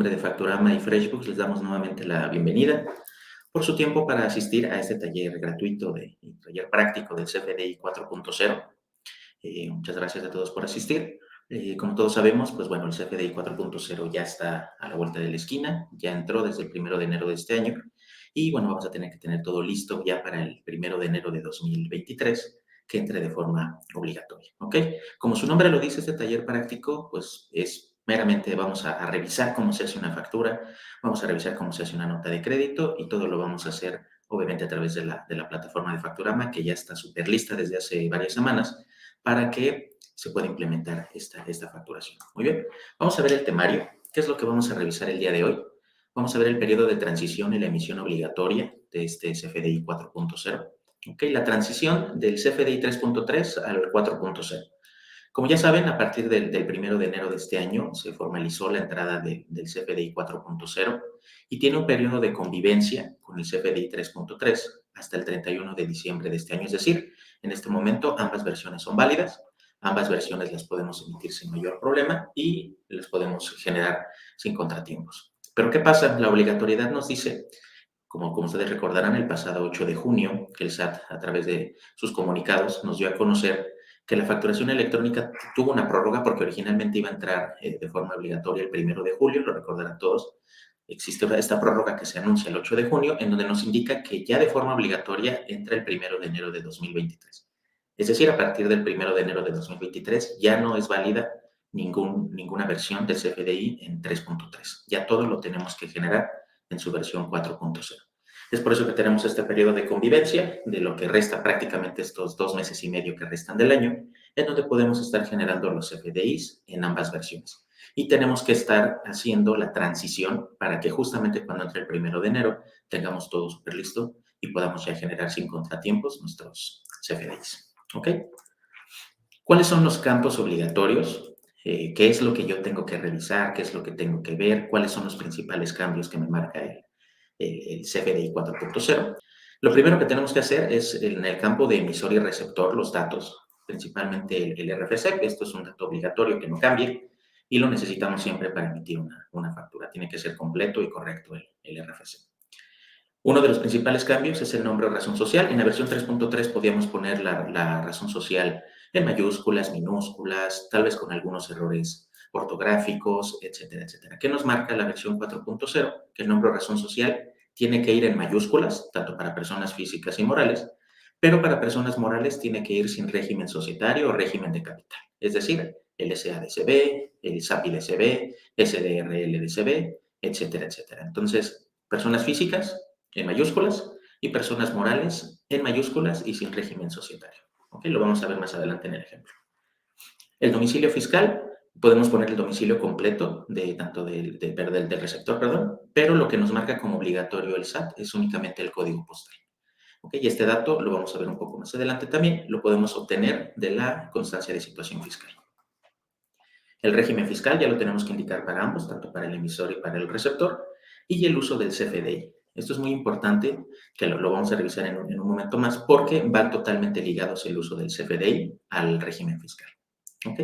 nombre de Factorama y FreshBooks, les damos nuevamente la bienvenida por su tiempo para asistir a este taller gratuito taller práctico del CFDI 4.0. Muchas gracias a todos por asistir. Como todos sabemos, pues bueno, el CFDI 4.0 ya está a la vuelta de la esquina, ya entró desde el 1 de enero de este año y bueno, vamos a tener que tener todo listo ya para el 1 de enero de 2023, que entre de forma obligatoria, ¿ok? Como su nombre lo dice, este taller práctico, pues es meramente vamos a revisar cómo se hace una factura, vamos a revisar cómo se hace una nota de crédito y todo lo vamos a hacer obviamente a través de la plataforma de Factorama, que ya está súper lista desde hace varias semanas para que se pueda implementar esta facturación. Muy bien, vamos a ver el temario. ¿Qué es lo que vamos a revisar el día de hoy? Vamos a ver el periodo de transición y la emisión obligatoria de este CFDI 4.0. Okay, la transición del CFDI 3.3 al 4.0. Como ya saben, a partir del 1 de enero de este año se formalizó la entrada del CFDI 4.0 y tiene un periodo de convivencia con el CFDI 3.3 hasta el 31 de diciembre de este año. Es decir, en este momento ambas versiones son válidas, ambas versiones las podemos emitir sin mayor problema y las podemos generar sin contratiempos. Pero ¿qué pasa? La obligatoriedad nos dice, como ustedes recordarán, el pasado 8 de junio, que el SAT, a través de sus comunicados, nos dio a conocer que la facturación electrónica tuvo una prórroga porque originalmente iba a entrar de forma obligatoria el 1 de julio, lo recordarán todos. Existe esta prórroga que se anuncia el 8 de junio, en donde nos indica que ya de forma obligatoria entra el 1 de enero de 2023. Es decir, a partir del 1 de enero de 2023 ya no es válida ninguna versión del CFDI en 3.3. Ya todo lo tenemos que generar en su versión 4.0. Es por eso que tenemos este periodo de convivencia, de lo que resta prácticamente estos 2 meses y medio que restan del año, en donde podemos estar generando los CFDIs en ambas versiones. Y tenemos que estar haciendo la transición para que justamente cuando entre el 1 de enero tengamos todo súper listo y podamos ya generar sin contratiempos nuestros CFDIs. ¿Ok? ¿Cuáles son los campos obligatorios? ¿Qué es lo que yo tengo que revisar? ¿Qué es lo que tengo que ver? ¿Cuáles son los principales cambios que me marca el CFDI 4.0? Lo primero que tenemos que hacer es en el campo de emisor y receptor los datos, principalmente el RFC. Esto es un dato obligatorio que no cambie y lo necesitamos siempre para emitir una factura. Tiene que ser completo y correcto el RFC. Uno de los principales cambios es el nombre o razón social. En la versión 3.3 podíamos poner la razón social en mayúsculas, minúsculas, tal vez con algunos errores ortográficos, etcétera, etcétera. ¿Qué nos marca la versión 4.0? Que el nombre o razón social tiene que ir en mayúsculas, tanto para personas físicas y morales, pero para personas morales tiene que ir sin régimen societario o régimen de capital. Es decir, el SADCB, el SAPI-DCB, SDRL-DCB, etcétera, etcétera. Entonces, personas físicas en mayúsculas y personas morales en mayúsculas y sin régimen societario. ¿Okay? Lo vamos a ver más adelante en el ejemplo. El domicilio fiscal, podemos poner el domicilio completo tanto del receptor, pero lo que nos marca como obligatorio el SAT es únicamente el código postal. ¿Okay? Y este dato lo vamos a ver un poco más adelante también, lo podemos obtener de la constancia de situación fiscal. El régimen fiscal ya lo tenemos que indicar para ambos, tanto para el emisor y para el receptor, y el uso del CFDI. Esto es muy importante, que lo vamos a revisar en un momento más, porque van totalmente ligados el uso del CFDI al régimen fiscal. ¿Ok?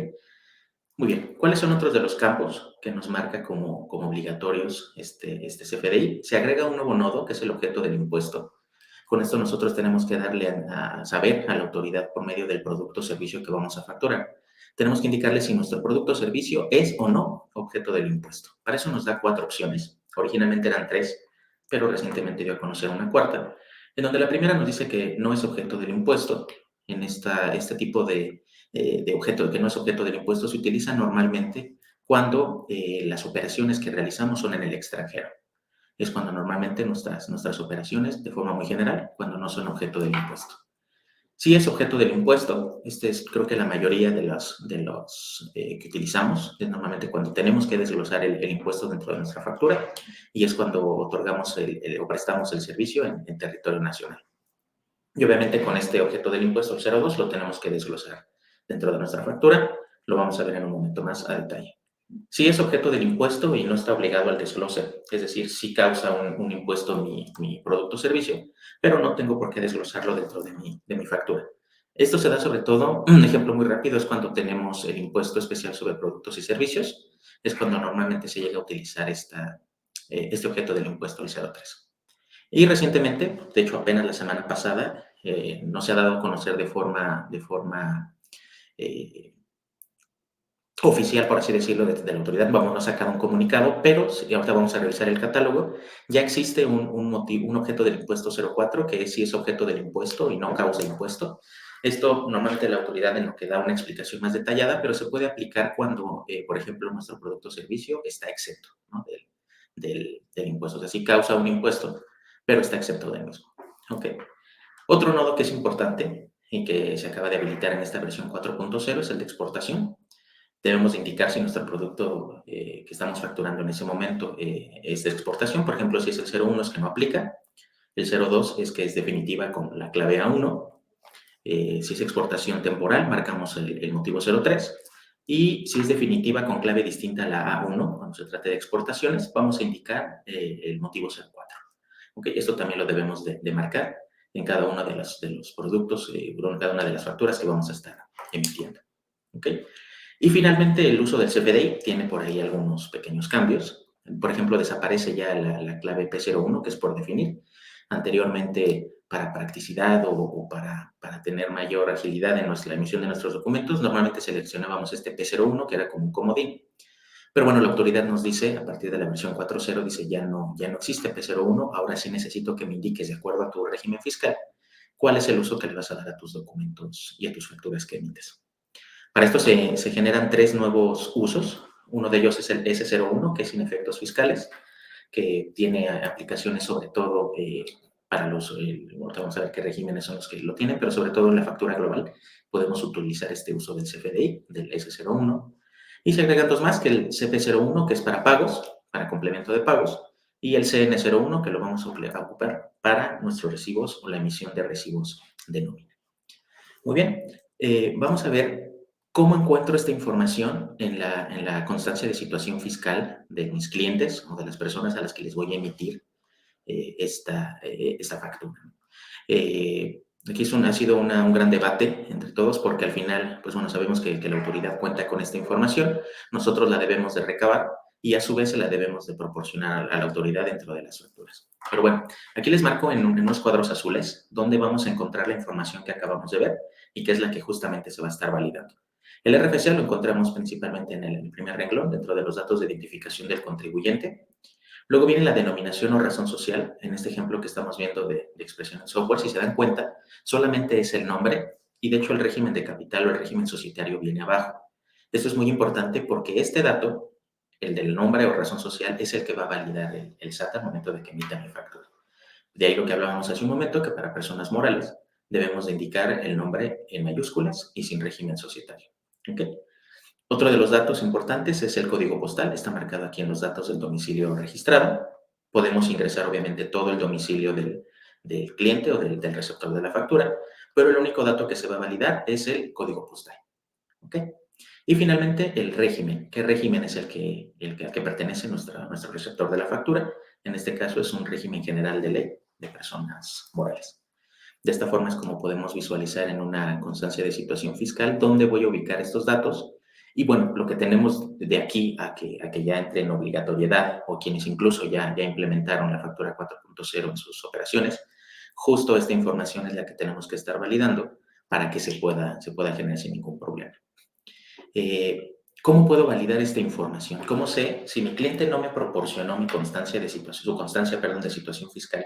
Muy bien. ¿Cuáles son otros de los campos que nos marca como obligatorios este CFDI? Se agrega un nuevo nodo, que es el objeto del impuesto. Con esto nosotros tenemos que darle a saber a la autoridad por medio del producto o servicio que vamos a facturar. Tenemos que indicarle si nuestro producto o servicio es o no objeto del impuesto. Para eso nos da 4 opciones. Originalmente eran 3, pero recientemente dio a conocer una cuarta, en donde la primera nos dice que no es objeto del impuesto. En este tipo de objeto que no es objeto del impuesto se utiliza normalmente cuando las operaciones que realizamos son en el extranjero. Es cuando normalmente nuestras operaciones, de forma muy general, cuando no son objeto del impuesto. Si es objeto del impuesto, es creo que la mayoría de los que utilizamos, es normalmente cuando tenemos que desglosar el impuesto dentro de nuestra factura y es cuando otorgamos o prestamos el servicio en territorio nacional. Y obviamente con este objeto del impuesto, el 02, lo tenemos que desglosar dentro de nuestra factura. Lo vamos a ver en un momento más a detalle. Si es objeto del impuesto y no está obligado al desglose, es decir, sí causa un impuesto mi producto o servicio, pero no tengo por qué desglosarlo dentro de mi factura. Esto se da sobre todo, un ejemplo muy rápido es cuando tenemos el impuesto especial sobre productos y servicios, es cuando normalmente se llega a utilizar este objeto del impuesto al 03. Y recientemente, de hecho apenas la semana pasada, no se ha dado a conocer de forma eh, oficial, por así decirlo, de la autoridad. Vamos a sacar un comunicado, pero ahorita vamos a revisar el catálogo. Ya existe un objeto del impuesto 04, que sí es objeto del impuesto y no causa impuesto. Esto normalmente la autoridad en lo que da una explicación más detallada, pero se puede aplicar cuando, por ejemplo, nuestro producto o servicio está exento, ¿no?, del impuesto. O sea, sí causa un impuesto, pero está exento del mismo. Ok. Otro nodo que es importante y que se acaba de habilitar en esta versión 4.0 es el de exportación. Debemos indicar si nuestro producto que estamos facturando en ese momento es de exportación. Por ejemplo, si es el 01 es que no aplica, el 02 es que es definitiva con la clave A1, si es exportación temporal, marcamos el motivo 03, y si es definitiva con clave distinta a la A1, cuando se trate de exportaciones, vamos a indicar el motivo 04. Okay, esto también lo debemos de marcar en cada uno de los productos, en cada una de las facturas que vamos a estar emitiendo. Okay. Y finalmente, el uso del CFDI tiene por ahí algunos pequeños cambios. Por ejemplo, desaparece ya la clave P01, que es por definir. Anteriormente, para practicidad o para tener mayor agilidad en la emisión de nuestros documentos, normalmente seleccionábamos este P01, que era como un comodín. Pero bueno, la autoridad nos dice, a partir de la versión 4.0, dice ya no existe P01, ahora sí necesito que me indiques, de acuerdo a tu régimen fiscal, cuál es el uso que le vas a dar a tus documentos y a tus facturas que emites. Para esto se generan 3 nuevos usos. Uno de ellos es el S01, que es sin efectos fiscales, que tiene aplicaciones sobre todo para vamos a ver qué regímenes son los que lo tienen, pero sobre todo en la factura global podemos utilizar este uso del CFDI, del S01. Y se agregan dos más, que el CP01, que es para pagos, para complemento de pagos, y el CN01, que lo vamos a ocupar para nuestros recibos o la emisión de recibos de nómina. Muy bien, vamos a ver cómo encuentro esta información en la constancia de situación fiscal de mis clientes o de las personas a las que les voy a emitir esta factura. Aquí ha sido un gran debate entre todos porque al final, pues bueno, sabemos que la autoridad cuenta con esta información, nosotros la debemos de recabar y a su vez se la debemos de proporcionar a la autoridad dentro de las facturas. Pero bueno, aquí les marco en unos cuadros azules donde vamos a encontrar la información que acabamos de ver y que es la que justamente se va a estar validando. El RFC lo encontramos principalmente en el primer renglón, dentro de los datos de identificación del contribuyente. Luego viene la denominación o razón social. En este ejemplo que estamos viendo de expresión en software, si se dan cuenta, solamente es el nombre y de hecho el régimen de capital o el régimen societario viene abajo. Esto es muy importante porque este dato, el del nombre o razón social, es el que va a validar el SAT al momento de que emita mi factura. De ahí lo que hablábamos hace un momento, que para personas morales debemos de indicar el nombre en mayúsculas y sin régimen societario. ¿Okay? Otro de los datos importantes es el código postal, está marcado aquí en los datos del domicilio registrado. Podemos ingresar obviamente todo el domicilio del cliente o del receptor de la factura, pero el único dato que se va a validar es el código postal. ¿Okay? Y finalmente el régimen. ¿Qué régimen es al que pertenece nuestro receptor de la factura? En este caso es un régimen general de ley de personas morales. De esta forma es como podemos visualizar en una constancia de situación fiscal dónde voy a ubicar estos datos. Y bueno, lo que tenemos de aquí a que ya entre en obligatoriedad o quienes incluso ya implementaron la factura 4.0 en sus operaciones, justo esta información es la que tenemos que estar validando para que se pueda generar sin ningún problema. ¿Cómo puedo validar esta información? ¿Cómo sé si mi cliente no me proporcionó mi constancia de situación, su constancia, perdón, de situación fiscal?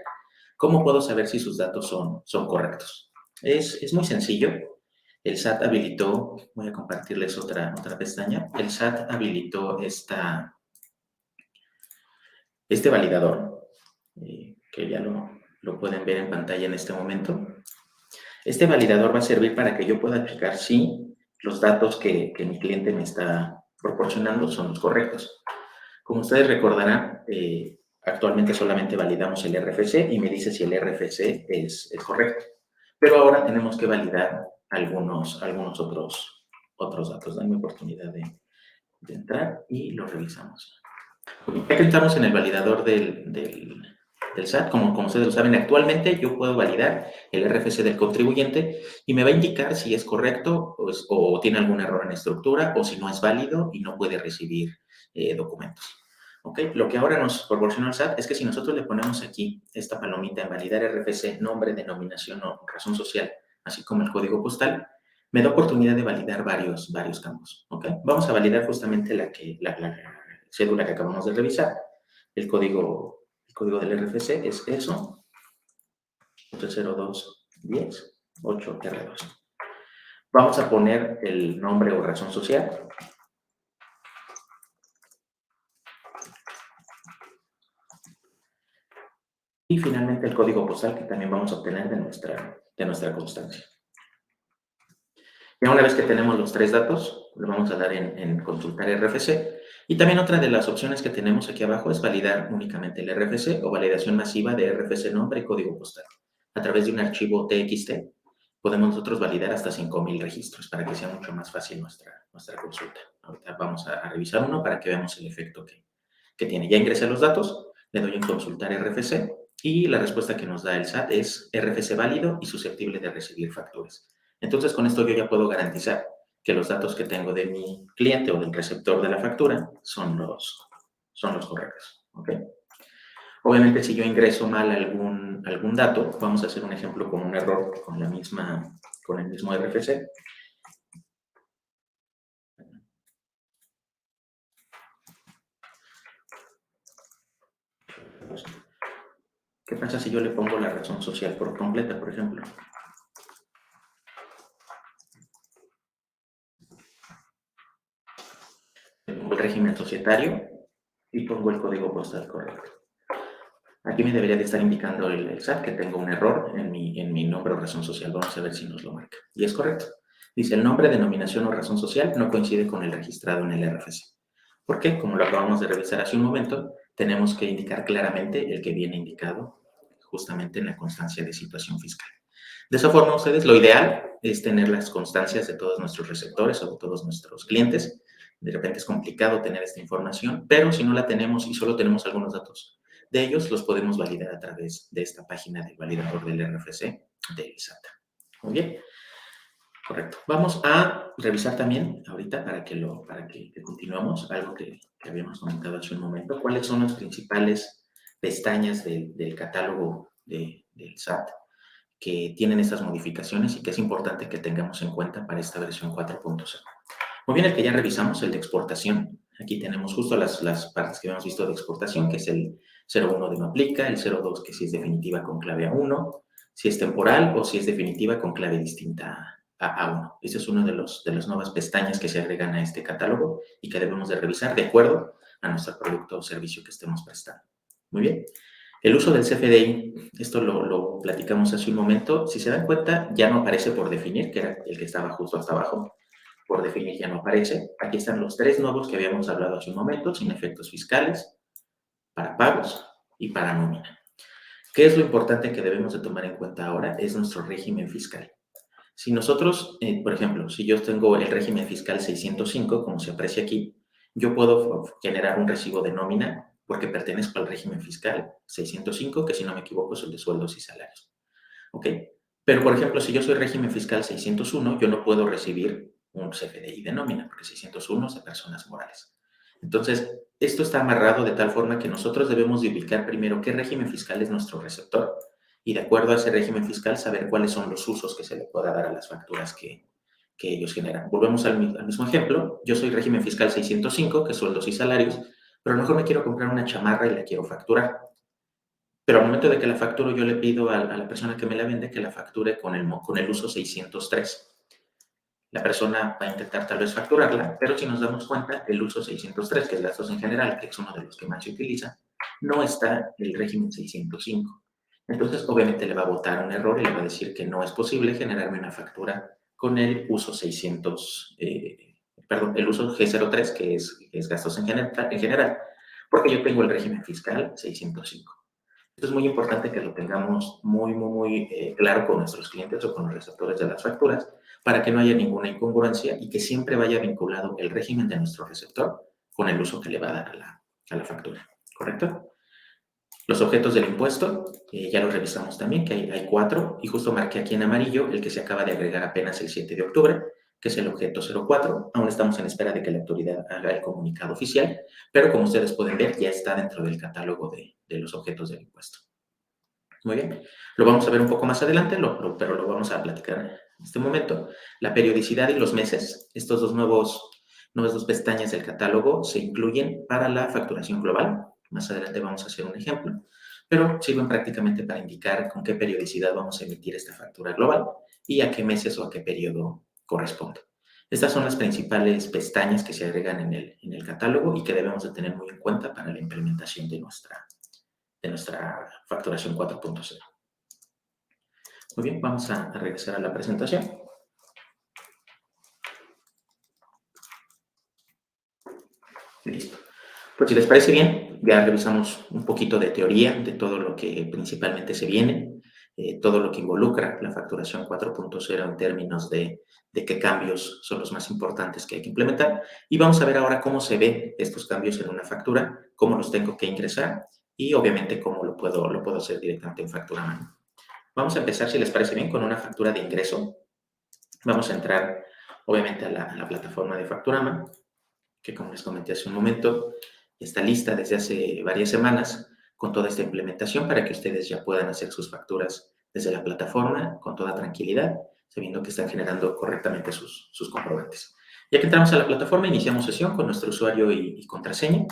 ¿Cómo puedo saber si sus datos son correctos? Es muy sencillo. El SAT habilitó, voy a compartirles otra pestaña, el SAT habilitó este validador, que ya lo pueden ver en pantalla en este momento. Este validador va a servir para que yo pueda checar si los datos que mi cliente me está proporcionando son los correctos. Como ustedes recordarán, actualmente solamente validamos el RFC y me dice si el RFC es correcto. Pero ahora tenemos que validar algunos otros datos. Dame oportunidad de entrar y lo revisamos. Ya que estamos en el validador del SAT, como ustedes lo saben, actualmente yo puedo validar el RFC del contribuyente y me va a indicar si es correcto o tiene algún error en estructura o si no es válido y no puede recibir documentos. ¿Ok? Lo que ahora nos proporciona el SAT es que si nosotros le ponemos aquí esta palomita en validar RFC, nombre, denominación o razón social, así como el código postal, me da oportunidad de validar varios campos. ¿Ok? Vamos a validar justamente la cédula que acabamos de revisar. El código del RFC es eso, 80210 8R2. Vamos a poner el nombre o razón social. Y finalmente el código postal que también vamos a obtener de nuestra constancia. Ya una vez que tenemos los tres datos, le vamos a dar en consultar RFC. Y también otra de las opciones que tenemos aquí abajo es validar únicamente el RFC o validación masiva de RFC nombre y código postal. A través de un archivo TXT podemos nosotros validar hasta 5,000 registros para que sea mucho más fácil nuestra consulta. Ahorita vamos a revisar uno para que veamos el efecto que tiene. Ya ingresé los datos, le doy en consultar RFC y la respuesta que nos da el SAT es RFC válido y susceptible de recibir facturas. Entonces, con esto yo ya puedo garantizar que los datos que tengo de mi cliente o del receptor de la factura son los correctos. ¿Okay? Obviamente, si yo ingreso mal algún dato, vamos a hacer un ejemplo con un error con el mismo RFC. ¿Qué pasa si yo le pongo la razón social por completa, por ejemplo? Pongo el régimen societario y pongo el código postal correcto. Aquí me debería de estar indicando el SAT que tengo un error en mi nombre o razón social. Vamos a ver si nos lo marca. Y es correcto. Dice, el nombre, denominación o razón social no coincide con el registrado en el RFC. ¿Por qué? Como lo acabamos de revisar hace un momento, tenemos que indicar claramente el que viene indicado justamente en la constancia de situación fiscal. De esa forma, ustedes, lo ideal es tener las constancias de todos nuestros receptores o de todos nuestros clientes. De repente es complicado tener esta información, pero si no la tenemos y solo tenemos algunos datos de ellos, los podemos validar a través de esta página del validador del RFC del SAT. Muy bien. Correcto. Vamos a revisar también ahorita para que continuemos, algo que habíamos comentado hace un momento, cuáles son las principales pestañas del catálogo del SAT que tienen estas modificaciones y que es importante que tengamos en cuenta para esta versión 4.0. Muy bien, el que ya revisamos, el de exportación. Aquí tenemos justo las partes que habíamos visto de exportación, que es el 01 de no aplica, el 02 que si es definitiva con clave A1, si es temporal o si es definitiva con clave distinta a A1. Esta es una de las nuevas pestañas que se agregan a este catálogo y que debemos de revisar de acuerdo a nuestro producto o servicio que estemos prestando. Muy bien. El uso del CFDI, esto lo platicamos hace un momento. Si se dan cuenta, ya no aparece por definir, que era el que estaba justo hasta abajo. Por definir ya no aparece. Aquí están los tres nuevos que habíamos hablado hace un momento, sin efectos fiscales, para pagos y para nómina. ¿Qué es lo importante que debemos de tomar en cuenta ahora? Es nuestro régimen fiscal. Si nosotros, por ejemplo, si yo tengo el régimen fiscal 605, como se aprecia aquí, yo puedo generar un recibo de nómina porque pertenezco al régimen fiscal 605, que si no me equivoco es el de sueldos y salarios. ¿Ok? Pero, por ejemplo, si yo soy régimen fiscal 601, yo no puedo recibir un CFDI de nómina, porque 601 es de personas morales. Entonces, esto está amarrado de tal forma que nosotros debemos de ubicar primero qué régimen fiscal es nuestro receptor y de acuerdo a ese régimen fiscal saber cuáles son los usos que se le pueda dar a las facturas que ellos generan. Volvemos al mismo ejemplo. Yo soy régimen fiscal 605, que es sueldos y salarios, pero a lo mejor me quiero comprar una chamarra y la quiero facturar. Pero al momento de que la facturo, yo le pido a la persona que me la vende que la facture con el uso 603. La persona va a intentar tal vez facturarla, pero si nos damos cuenta, el uso 603, que es gastos en general, que es uno de los que más se utiliza, no está el régimen 605. Entonces, obviamente le va a botar un error y le va a decir que no es posible generarme una factura con el uso 600, el uso G03, que es gastos en general, porque yo tengo el régimen fiscal 605. Esto es muy importante que lo tengamos muy claro con nuestros clientes o con los receptores de las facturas para que no haya ninguna incongruencia y que siempre vaya vinculado el régimen de nuestro receptor con el uso que le va a dar a la factura. ¿Correcto? Los objetos del impuesto, ya los revisamos también, que hay 4, y justo marqué aquí en amarillo el que se acaba de agregar apenas el 7 de octubre, que es el objeto 04. Aún estamos en espera de que la autoridad haga el comunicado oficial, pero como ustedes pueden ver, ya está dentro del catálogo de los objetos del impuesto. Muy bien, lo vamos a ver un poco más adelante, pero lo vamos a platicar en este momento. La periodicidad y los meses, estos nuevas dos pestañas del catálogo se incluyen para la facturación global. Más adelante vamos a hacer un ejemplo, pero sirven prácticamente para indicar con qué periodicidad vamos a emitir esta factura global y a qué meses o a qué periodo corresponde. Estas son las principales pestañas que se agregan en el catálogo y que debemos de tener muy en cuenta para la implementación de nuestra facturación 4.0. Muy bien, vamos a regresar a la presentación. Listo. Pues si les parece bien, ya revisamos un poquito de teoría de todo lo que principalmente se viene, todo lo que involucra la facturación 4.0 en términos de qué cambios son los más importantes que hay que implementar. Y vamos a ver ahora cómo se ven estos cambios en una factura, cómo los tengo que ingresar y obviamente cómo lo puedo hacer directamente en factura a mano. Vamos a empezar, si les parece bien, con una factura de ingreso. Vamos a entrar, obviamente, a la plataforma de Facturama, que como les comenté hace un momento, está lista desde hace varias semanas con toda esta implementación para que ustedes ya puedan hacer sus facturas desde la plataforma con toda tranquilidad, sabiendo que están generando correctamente sus comprobantes. Ya que entramos a la plataforma, iniciamos sesión con nuestro usuario y contraseña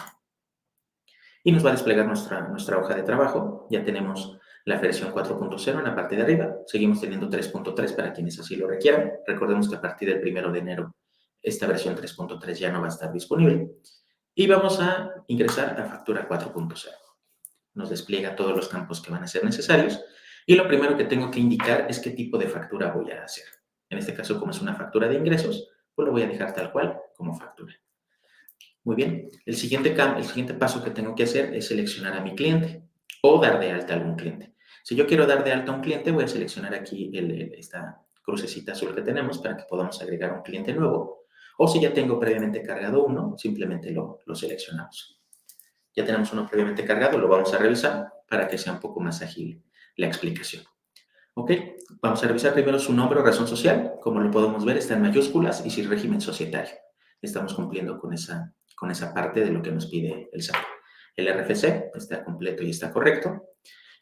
y nos va a desplegar nuestra hoja de trabajo. Ya tenemos la versión 4.0 en la parte de arriba. Seguimos teniendo 3.3 para quienes así lo requieran. Recordemos que a partir del 1 de enero esta versión 3.3 ya no va a estar disponible. Y vamos a ingresar a factura 4.0. Nos despliega todos los campos que van a ser necesarios. Y lo primero que tengo que indicar es qué tipo de factura voy a hacer. En este caso, como es una factura de ingresos, pues lo voy a dejar tal cual como factura. Muy bien, el siguiente paso que tengo que hacer es seleccionar a mi cliente o dar de alta a algún cliente. Si yo quiero dar de alta a un cliente, voy a seleccionar aquí esta crucecita azul que tenemos para que podamos agregar un cliente nuevo. O si ya tengo previamente cargado uno, simplemente lo seleccionamos. Ya tenemos uno previamente cargado, lo vamos a revisar para que sea un poco más ágil la explicación. Ok, vamos a revisar primero su nombre o razón social. Como lo podemos ver, está en mayúsculas y sin régimen societario. Estamos cumpliendo con esa parte de lo que nos pide el SAT. El RFC está completo y está correcto.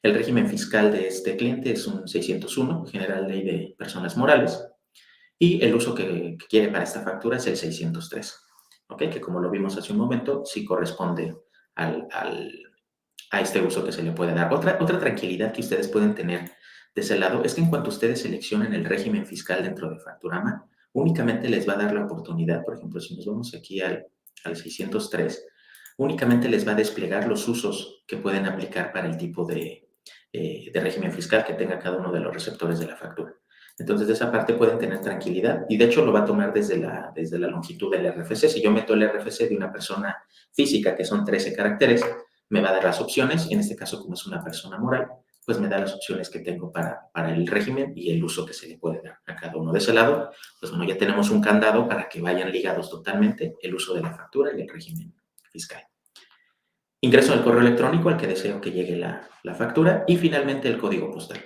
El régimen fiscal de este cliente es un 601, General Ley de Personas Morales. Y el uso que quiere para esta factura es el 603. ¿Ok? Que como lo vimos hace un momento, sí corresponde a este uso que se le puede dar. Otra tranquilidad que ustedes pueden tener de ese lado es que en cuanto ustedes seleccionen el régimen fiscal dentro de Facturama, únicamente les va a dar la oportunidad, por ejemplo, si nos vamos aquí al 603, únicamente les va a desplegar los usos que pueden aplicar para el tipo de régimen fiscal que tenga cada uno de los receptores de la factura. Entonces, de esa parte pueden tener tranquilidad y de hecho lo va a tomar desde la longitud del RFC. Si yo meto el RFC de una persona física, que son 13 caracteres, me va a dar las opciones, y en este caso, como es una persona moral, pues me da las opciones que tengo para el régimen y el uso que se le puede dar a cada uno. De ese lado, pues bueno, ya tenemos un candado para que vayan ligados totalmente el uso de la factura y el régimen fiscal. Ingreso al correo electrónico al que deseo que llegue la factura y finalmente el código postal.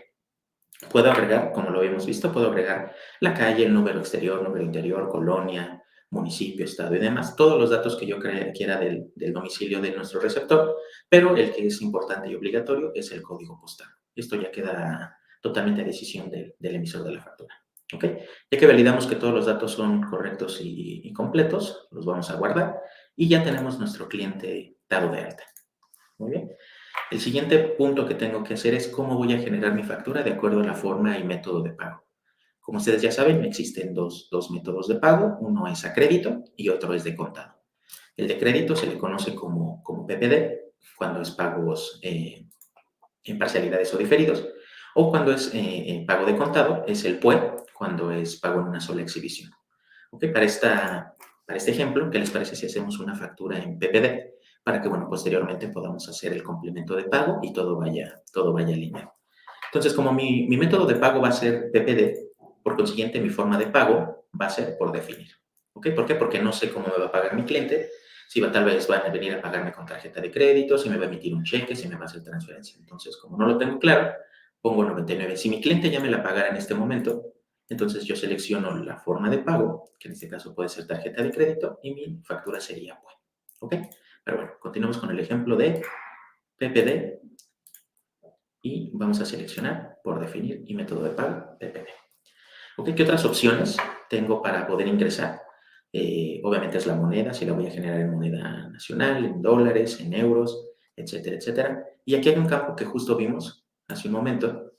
Puedo agregar, como lo habíamos visto, puedo agregar la calle, el número exterior, número interior, colonia, municipio, estado y demás, todos los datos que yo quiera del domicilio de nuestro receptor, pero el que es importante y obligatorio es el código postal. Esto ya queda totalmente a decisión del emisor de la factura. ¿Ok? Ya que validamos que todos los datos son correctos y completos, los vamos a guardar y ya tenemos nuestro cliente dado de alta. Muy bien. El siguiente punto que tengo que hacer es cómo voy a generar mi factura de acuerdo a la forma y método de pago. Como ustedes ya saben, existen dos métodos de pago. Uno es a crédito y otro es de contado. El de crédito se le conoce como PPD, cuando es pagos en parcialidades o diferidos, o cuando es pago de contado, es el PUE, cuando es pago en una sola exhibición. ¿Ok? Para este ejemplo, ¿qué les parece si hacemos una factura en PPD? Para que, bueno, posteriormente podamos hacer el complemento de pago y todo vaya alineado. Entonces, como mi método de pago va a ser PPD, por consiguiente, mi forma de pago va a ser por definir. ¿Ok? ¿Por qué? Porque no sé cómo me va a pagar mi cliente, si tal vez van a venir a pagarme con tarjeta de crédito, si me va a emitir un cheque, si me va a hacer transferencia. Entonces, como no lo tengo claro, pongo 99. Si mi cliente ya me la pagara en este momento, Entonces yo selecciono la forma de pago, que en este caso puede ser tarjeta de crédito, y mi factura sería buena. ¿Ok? Pero bueno, continuamos con el ejemplo de PPD y vamos a seleccionar por definir y método de pago PPD. ¿Ok? ¿Qué otras opciones tengo para poder ingresar? Obviamente es la moneda, si la voy a generar en moneda nacional, en dólares, en euros, etcétera, etcétera. Y aquí hay un campo que justo vimos hace un momento,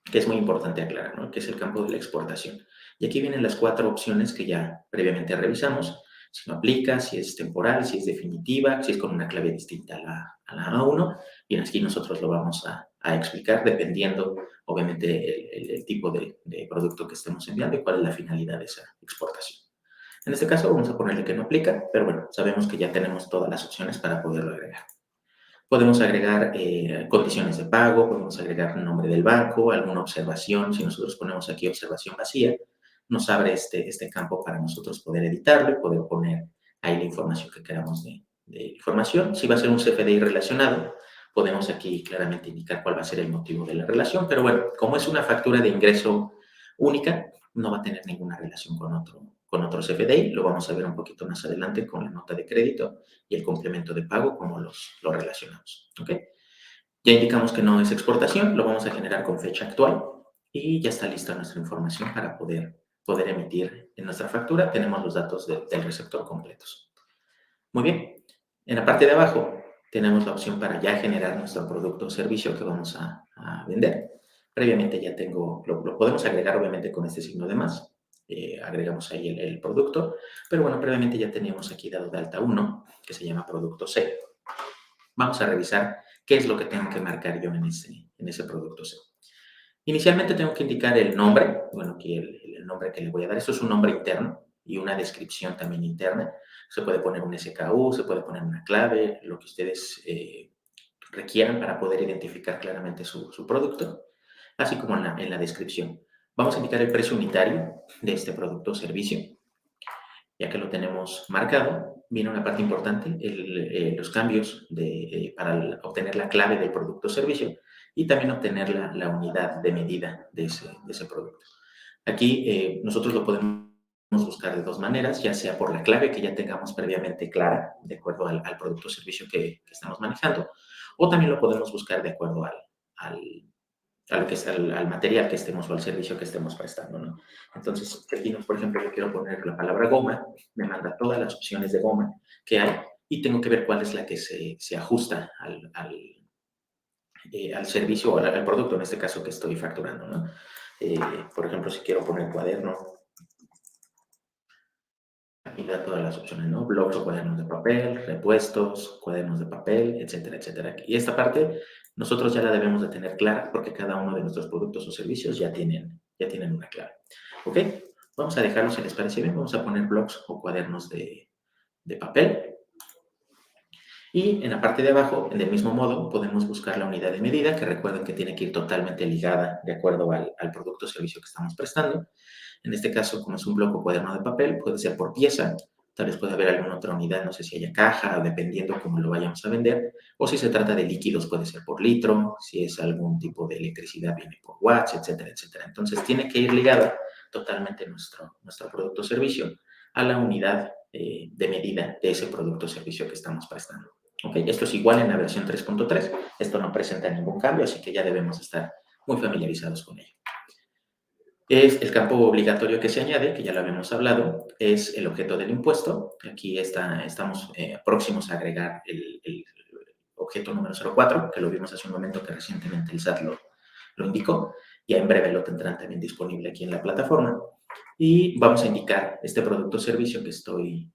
que es muy importante aclarar, ¿no? Que es el campo de la exportación. Y aquí vienen las 4 opciones que ya previamente revisamos. Si no aplica, si es temporal, si es definitiva, si es con una clave distinta a la A1. Y aquí nosotros lo vamos a explicar dependiendo, obviamente, el tipo de producto que estemos enviando y cuál es la finalidad de esa exportación. En este caso vamos a ponerle que no aplica, pero bueno, sabemos que ya tenemos todas las opciones para poderlo agregar. Podemos agregar condiciones de pago, podemos agregar el nombre del banco, alguna observación. Si nosotros ponemos aquí observación vacía, nos abre este campo para nosotros poder editarlo y poder poner ahí la información que queramos de información. Si va a ser un CFDI relacionado, podemos aquí claramente indicar cuál va a ser el motivo de la relación, pero bueno, como es una factura de ingreso única, no va a tener ninguna relación con otro CFDI. Lo vamos a ver un poquito más adelante con la nota de crédito y el complemento de pago, cómo lo relacionamos. ¿Ok? Ya indicamos que no es exportación, lo vamos a generar con fecha actual y ya está lista nuestra información para poder emitir en nuestra factura. Tenemos los datos del receptor completos. Muy bien. En la parte de abajo tenemos la opción para ya generar nuestro producto o servicio que vamos a vender. Previamente ya tengo, lo podemos agregar obviamente con este signo de más. Agregamos ahí el producto, pero bueno, previamente ya teníamos aquí dado de alta uno que se llama producto C. Vamos a revisar qué es lo que tengo que marcar yo en ese producto C. Inicialmente tengo que indicar el nombre, bueno, aquí el nombre que le voy a dar. Esto es un nombre interno y una descripción también interna. Se puede poner un SKU, se puede poner una clave, lo que ustedes requieran para poder identificar claramente su producto, así como en la descripción. Vamos a indicar el precio unitario de este producto o servicio. Ya que lo tenemos marcado, viene una parte importante, los cambios para obtener la clave del producto o servicio y también obtener la unidad de medida de ese producto. Aquí nosotros lo podemos buscar de dos maneras, ya sea por la clave que ya tengamos previamente clara, de acuerdo al producto o servicio que estamos manejando, o también lo podemos buscar de acuerdo al a lo que es al material que estemos o al servicio que estemos prestando, ¿no? Entonces, aquí, por ejemplo, yo quiero poner la palabra goma, me manda todas las opciones de goma que hay y tengo que ver cuál es la que se ajusta al servicio o al producto, en este caso, que estoy facturando, ¿no? Por ejemplo, si quiero poner cuaderno, aquí da todas las opciones, ¿no? Blogs o cuadernos de papel, repuestos, cuadernos de papel, etcétera, etcétera. Y esta parte nosotros ya la debemos de tener clara porque cada uno de nuestros productos o servicios ya tienen una clave. ¿Ok? Vamos a dejarlo, si les parece bien, vamos a poner blogs o cuadernos de papel. Y en la parte de abajo, del mismo modo, podemos buscar la unidad de medida, que recuerden que tiene que ir totalmente ligada de acuerdo al producto o servicio que estamos prestando. En este caso, como es un bloque o cuaderno de papel, puede ser por pieza, tal vez puede haber alguna otra unidad, no sé si haya caja, dependiendo cómo lo vayamos a vender, o si se trata de líquidos, puede ser por litro, si es algún tipo de electricidad, viene por watts, etcétera, etcétera. Entonces, tiene que ir ligada totalmente nuestro producto o servicio a la unidad de medida de ese producto o servicio que estamos prestando. ¿Okay? Esto es igual en la versión 3.3, esto no presenta ningún cambio, así que ya debemos estar muy familiarizados con ello. Es el campo obligatorio que se añade, que ya lo habíamos hablado, es el objeto del impuesto. Aquí estamos próximos a agregar el objeto número 04, que lo vimos hace un momento que recientemente el SAT lo indicó. Ya en breve lo tendrán también disponible aquí en la plataforma. Y vamos a indicar este producto o servicio que estoy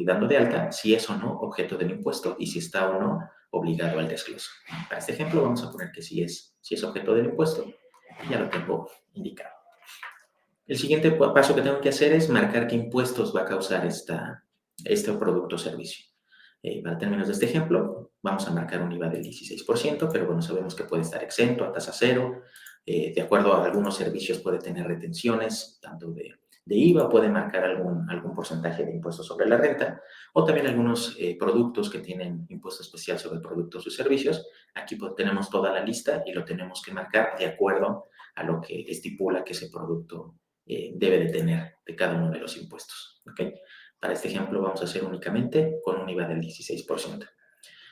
dando de alta, si es o no objeto del impuesto y si está o no obligado al desglose. Para este ejemplo vamos a poner que si es objeto del impuesto, ya lo tengo indicado. El siguiente paso que tengo que hacer es marcar qué impuestos va a causar este producto o servicio. Para términos de este ejemplo, vamos a marcar un IVA del 16%, pero bueno, sabemos que puede estar exento a tasa cero. De acuerdo a algunos servicios puede tener retenciones, tanto de IVA, puede marcar algún porcentaje de impuestos sobre la renta, o también algunos productos que tienen impuesto especial sobre productos y servicios. Aquí tenemos toda la lista y lo tenemos que marcar de acuerdo a lo que estipula que ese producto debe de tener de cada uno de los impuestos. ¿Ok? Para este ejemplo vamos a hacer únicamente con un IVA del 16%.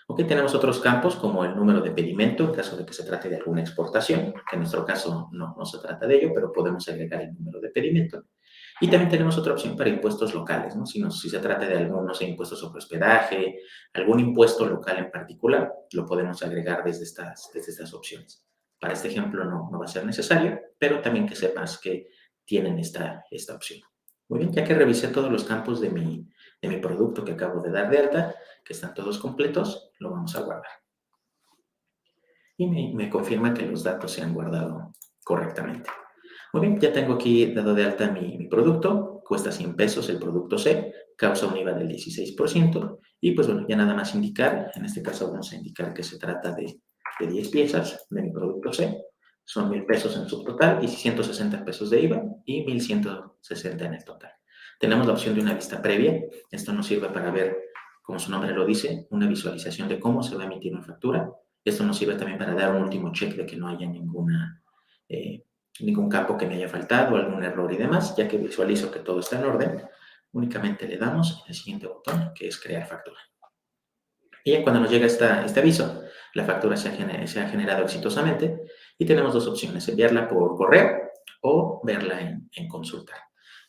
Ok, tenemos otros campos como el número de pedimento en caso de que se trate de alguna exportación, que en nuestro caso no se trata de ello, pero podemos agregar el número de pedimento. Y también tenemos otra opción para impuestos locales, ¿no? Si se trata de algún, no sé, impuestos sobre hospedaje, algún impuesto local en particular, lo podemos agregar desde estas opciones. Para este ejemplo no va a ser necesario, pero también que sepas que tienen esta opción. Muy bien, ya que revisé todos los campos de mi producto que acabo de dar de alta, que están todos completos, lo vamos a guardar. Y me confirma que los datos se han guardado correctamente. Muy bien, ya tengo aquí dado de alta mi producto, cuesta 100 pesos el producto C, causa un IVA del 16%, y pues bueno, ya nada más indicar, en este caso vamos a indicar que se trata de 10 piezas de mi producto C, son 1,000 pesos en su total y 160 pesos de IVA y 1,160 en el total. Tenemos la opción de una vista previa, esto nos sirve para ver, como su nombre lo dice, una visualización de cómo se va a emitir una factura. Esto nos sirve también para dar un último check de que no haya ningún campo que me haya faltado, algún error y demás, ya que visualizo que todo está en orden, únicamente le damos en el siguiente botón, que es crear factura. Y ya cuando nos llega este aviso, la factura se ha generado exitosamente y tenemos dos opciones, enviarla por correo o verla en consultar.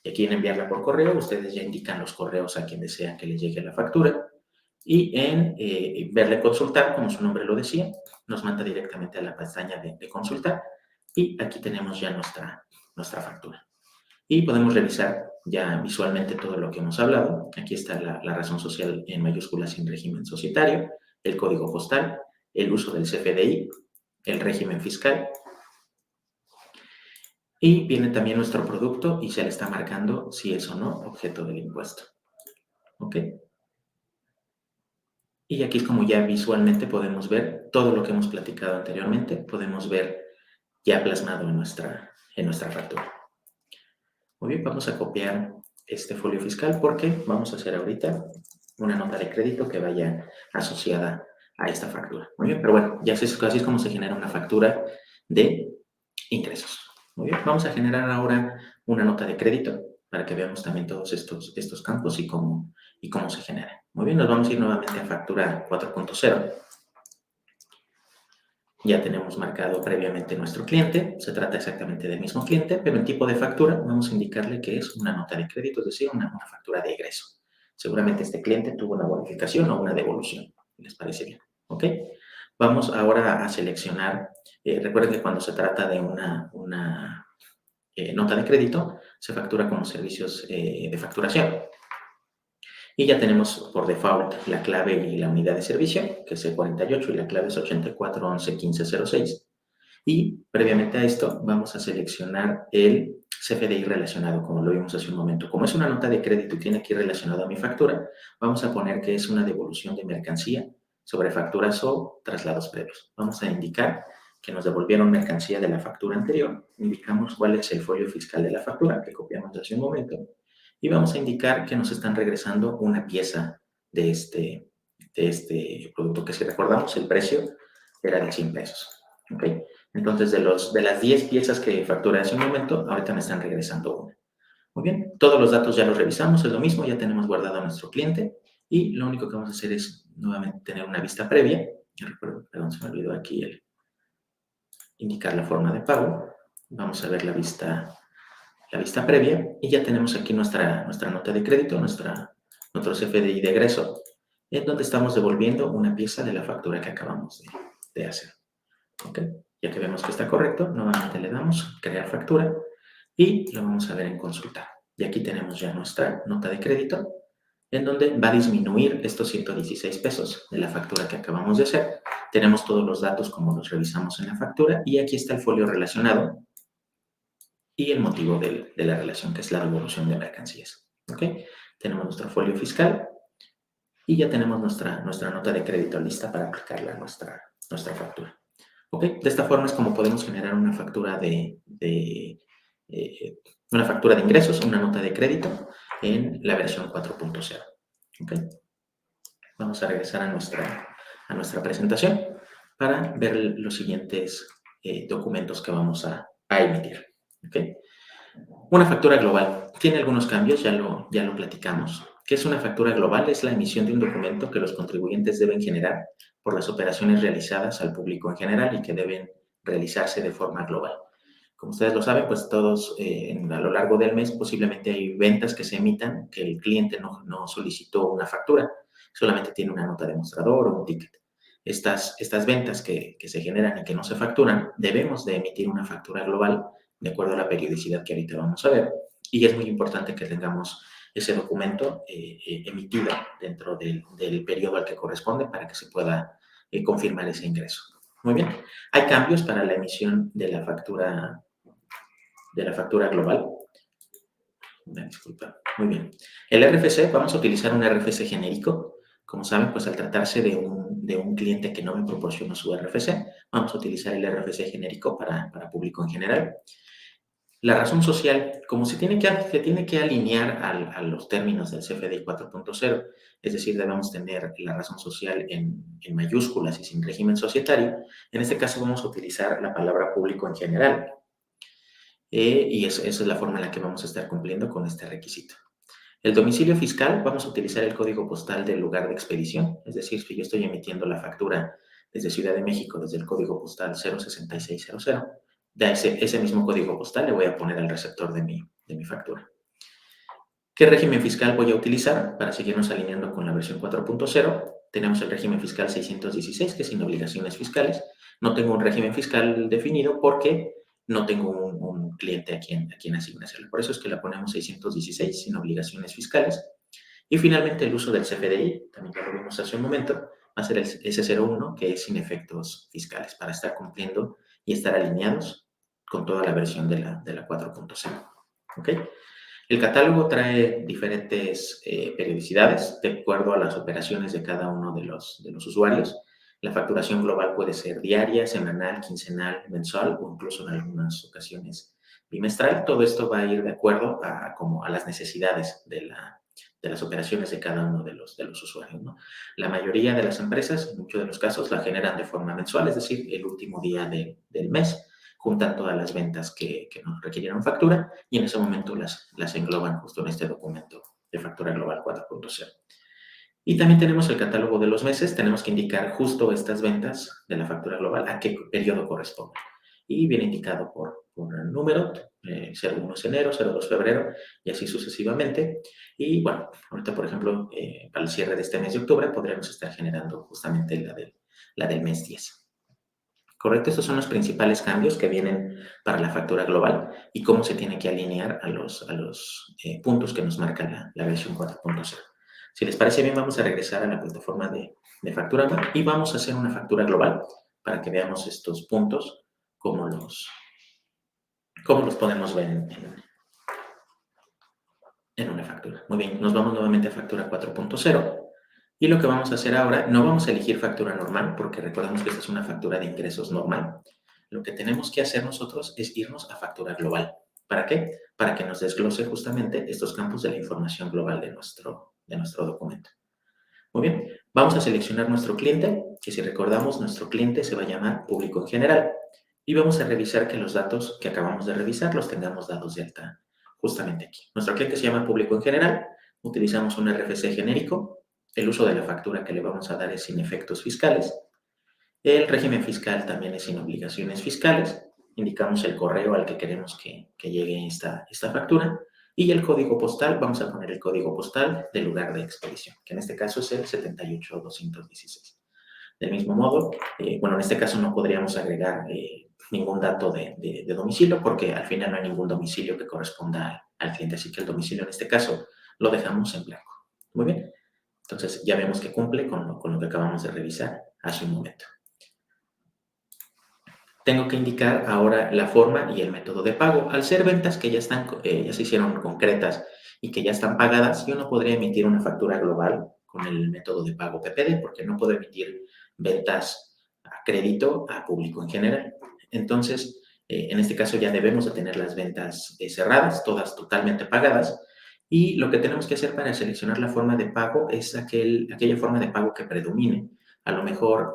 Y aquí en enviarla por correo, ustedes ya indican los correos a quien desean que les llegue la factura. Y en verla en consultar, como su nombre lo decía, nos manda directamente a la pestaña de consultar. Y aquí tenemos ya nuestra factura. Y podemos revisar ya visualmente todo lo que hemos hablado. Aquí está la razón social en mayúsculas en régimen societario, el código postal, el uso del CFDI, el régimen fiscal. Y viene también nuestro producto y se le está marcando si es o no objeto del impuesto. ¿Ok? Y aquí es como ya visualmente podemos ver todo lo que hemos platicado anteriormente. Podemos ver ya plasmado en nuestra factura. Muy bien, vamos a copiar este folio fiscal porque vamos a hacer ahorita una nota de crédito que vaya asociada a esta factura. Muy bien, pero bueno, ya así es como se genera una factura de ingresos. Muy bien, vamos a generar ahora una nota de crédito para que veamos también todos estos campos y cómo se genera. Muy bien, nos vamos a ir nuevamente a factura 4.0. Ya tenemos marcado previamente nuestro cliente, se trata exactamente del mismo cliente, pero en tipo de factura vamos a indicarle que es una nota de crédito, es decir, una factura de egreso. Seguramente este cliente tuvo una bonificación o una devolución, ¿les parece bien? ¿Ok? Vamos ahora a seleccionar, recuerden que cuando se trata de una nota de crédito, se factura como servicios de facturación. Y ya tenemos por default la clave y la unidad de servicio, que es el 48 y la clave es 84111506. Y previamente a esto vamos a seleccionar el CFDI relacionado, como lo vimos hace un momento. Como es una nota de crédito y tiene aquí relacionado a mi factura, vamos a poner que es una devolución de mercancía sobre facturas o traslados previos. Vamos a indicar que nos devolvieron mercancía de la factura anterior. Indicamos cuál es el folio fiscal de la factura que copiamos hace un momento. Y vamos a indicar que nos están regresando una pieza de este producto, que si recordamos el precio era de 100 pesos. ¿Okay? Entonces, de las 10 piezas que facturé hace un momento, ahorita me están regresando una. Muy bien, todos los datos ya los revisamos, es lo mismo, ya tenemos guardado a nuestro cliente y lo único que vamos a hacer es nuevamente tener una vista previa. Yo recuerdo, perdón, se me olvidó aquí indicar la forma de pago. Vamos a ver la vista previa y ya tenemos aquí nuestra nota de crédito, nuestro CFDI de egreso, en donde estamos devolviendo una pieza de la factura que acabamos de hacer. ¿Ok? Ya que vemos que está correcto, nuevamente le damos crear factura y lo vamos a ver en consultar. Y aquí tenemos ya nuestra nota de crédito, en donde va a disminuir estos 116 pesos de la factura que acabamos de hacer. Tenemos todos los datos como los revisamos en la factura y aquí está el folio relacionado y el motivo de la relación, que es la devolución de mercancías. ¿Ok? Tenemos nuestro folio fiscal y ya tenemos nuestra nota de crédito lista para aplicarla a nuestra factura. ¿Ok? De esta forma es como podemos generar una factura una factura de ingresos, una nota de crédito en la versión 4.0. ¿Ok? Vamos a regresar a nuestra presentación para ver los siguientes documentos que vamos a emitir. ¿Ok? Una factura global. Tiene algunos cambios, ya lo platicamos. ¿Qué es una factura global? Es la emisión de un documento que los contribuyentes deben generar por las operaciones realizadas al público en general y que deben realizarse de forma global. Como ustedes lo saben, pues todos a lo largo del mes posiblemente hay ventas que se emitan que el cliente no solicitó una factura, solamente tiene una nota demostrador o un ticket. Estas ventas que se generan y que no se facturan, debemos de emitir una factura global de acuerdo a la periodicidad que ahorita vamos a ver. Y es muy importante que tengamos ese documento emitido dentro del periodo al que corresponde para que se pueda confirmar ese ingreso. Muy bien. Hay cambios para la emisión de la factura global. Disculpa. Muy bien. El RFC, vamos a utilizar un RFC genérico. Como saben, pues al tratarse de un cliente que no me proporcionó su RFC, vamos a utilizar el RFC genérico para público en general. La razón social, como se tiene que alinear a los términos del CFDI 4.0, es decir, debemos tener la razón social en mayúsculas y sin régimen societario, en este caso vamos a utilizar la palabra público en general. Y esa es la forma en la que vamos a estar cumpliendo con este requisito. El domicilio fiscal, vamos a utilizar el código postal del lugar de expedición, es decir, si yo estoy emitiendo la factura desde Ciudad de México, desde el código postal 06600, de ese mismo código postal le voy a poner al receptor de mi factura. ¿Qué régimen fiscal voy a utilizar? Para seguirnos alineando con la versión 4.0, tenemos el régimen fiscal 616, que es sin obligaciones fiscales. No tengo un régimen fiscal definido porque no tengo un cliente a quien asignárselo. Por eso es que la ponemos 616, sin obligaciones fiscales. Y finalmente el uso del CFDI, también ya lo vimos hace un momento, va a ser el S01, que es sin efectos fiscales, para estar cumpliendo y estar alineados con toda la versión de la 4.0. ¿Ok? El catálogo trae diferentes periodicidades de acuerdo a las operaciones de cada uno de los usuarios. La facturación global puede ser diaria, semanal, quincenal, mensual o incluso en algunas ocasiones bimestral. Todo esto va a ir de acuerdo a las necesidades de las operaciones de cada uno de los usuarios, ¿no? La mayoría de las empresas, en muchos de los casos, la generan de forma mensual, es decir, el último día del mes, juntan todas las ventas que nos requirieron factura y en ese momento las engloban justo en este documento de factura global 4.0. Y también tenemos el catálogo de los meses, tenemos que indicar justo estas ventas de la factura global, a qué periodo corresponde. Y viene indicado por el número, 01 es enero, 02 febrero y así sucesivamente. Y bueno, ahorita por ejemplo, para el cierre de este mes de octubre podremos estar generando justamente la del mes 10. ¿Correcto? Estos son los principales cambios que vienen para la factura global y cómo se tiene que alinear a los puntos que nos marca la versión 4.0. Si les parece bien, vamos a regresar a la plataforma de factura web y vamos a hacer una factura global para que veamos estos puntos, cómo los podemos ver en una factura. Muy bien, nos vamos nuevamente a factura 4.0. Y lo que vamos a hacer ahora, no vamos a elegir factura normal, porque recordemos que esta es una factura de ingresos normal. Lo que tenemos que hacer nosotros es irnos a factura global. ¿Para qué? Para que nos desglose justamente estos campos de la información global de nuestro documento. Muy bien, vamos a seleccionar nuestro cliente, que si recordamos, nuestro cliente se va a llamar público en general. Y vamos a revisar que los datos que acabamos de revisar los tengamos dados de alta justamente aquí. Nuestro cliente se llama público en general, utilizamos un RFC genérico, el uso de la factura que le vamos a dar es sin efectos fiscales, el régimen fiscal también es sin obligaciones fiscales, indicamos el correo al que queremos que llegue esta factura y el código postal, vamos a poner el código postal del lugar de expedición, que en este caso es el 78216. Del mismo modo, en este caso no podríamos agregar ningún dato de domicilio porque al final no hay ningún domicilio que corresponda al cliente, así que el domicilio en este caso lo dejamos en blanco. Muy bien, entonces ya vemos que cumple con lo que acabamos de revisar hace un momento. Tengo que indicar ahora la forma y el método de pago. Al ser ventas que ya se hicieron concretas y que ya están pagadas, yo no podría emitir una factura global con el método de pago PPD porque no puedo emitir ventas a crédito a público en general. Entonces, en este caso ya debemos de tener las ventas cerradas, todas totalmente pagadas, y lo que tenemos que hacer para seleccionar la forma de pago es aquella forma de pago que predomine. A lo mejor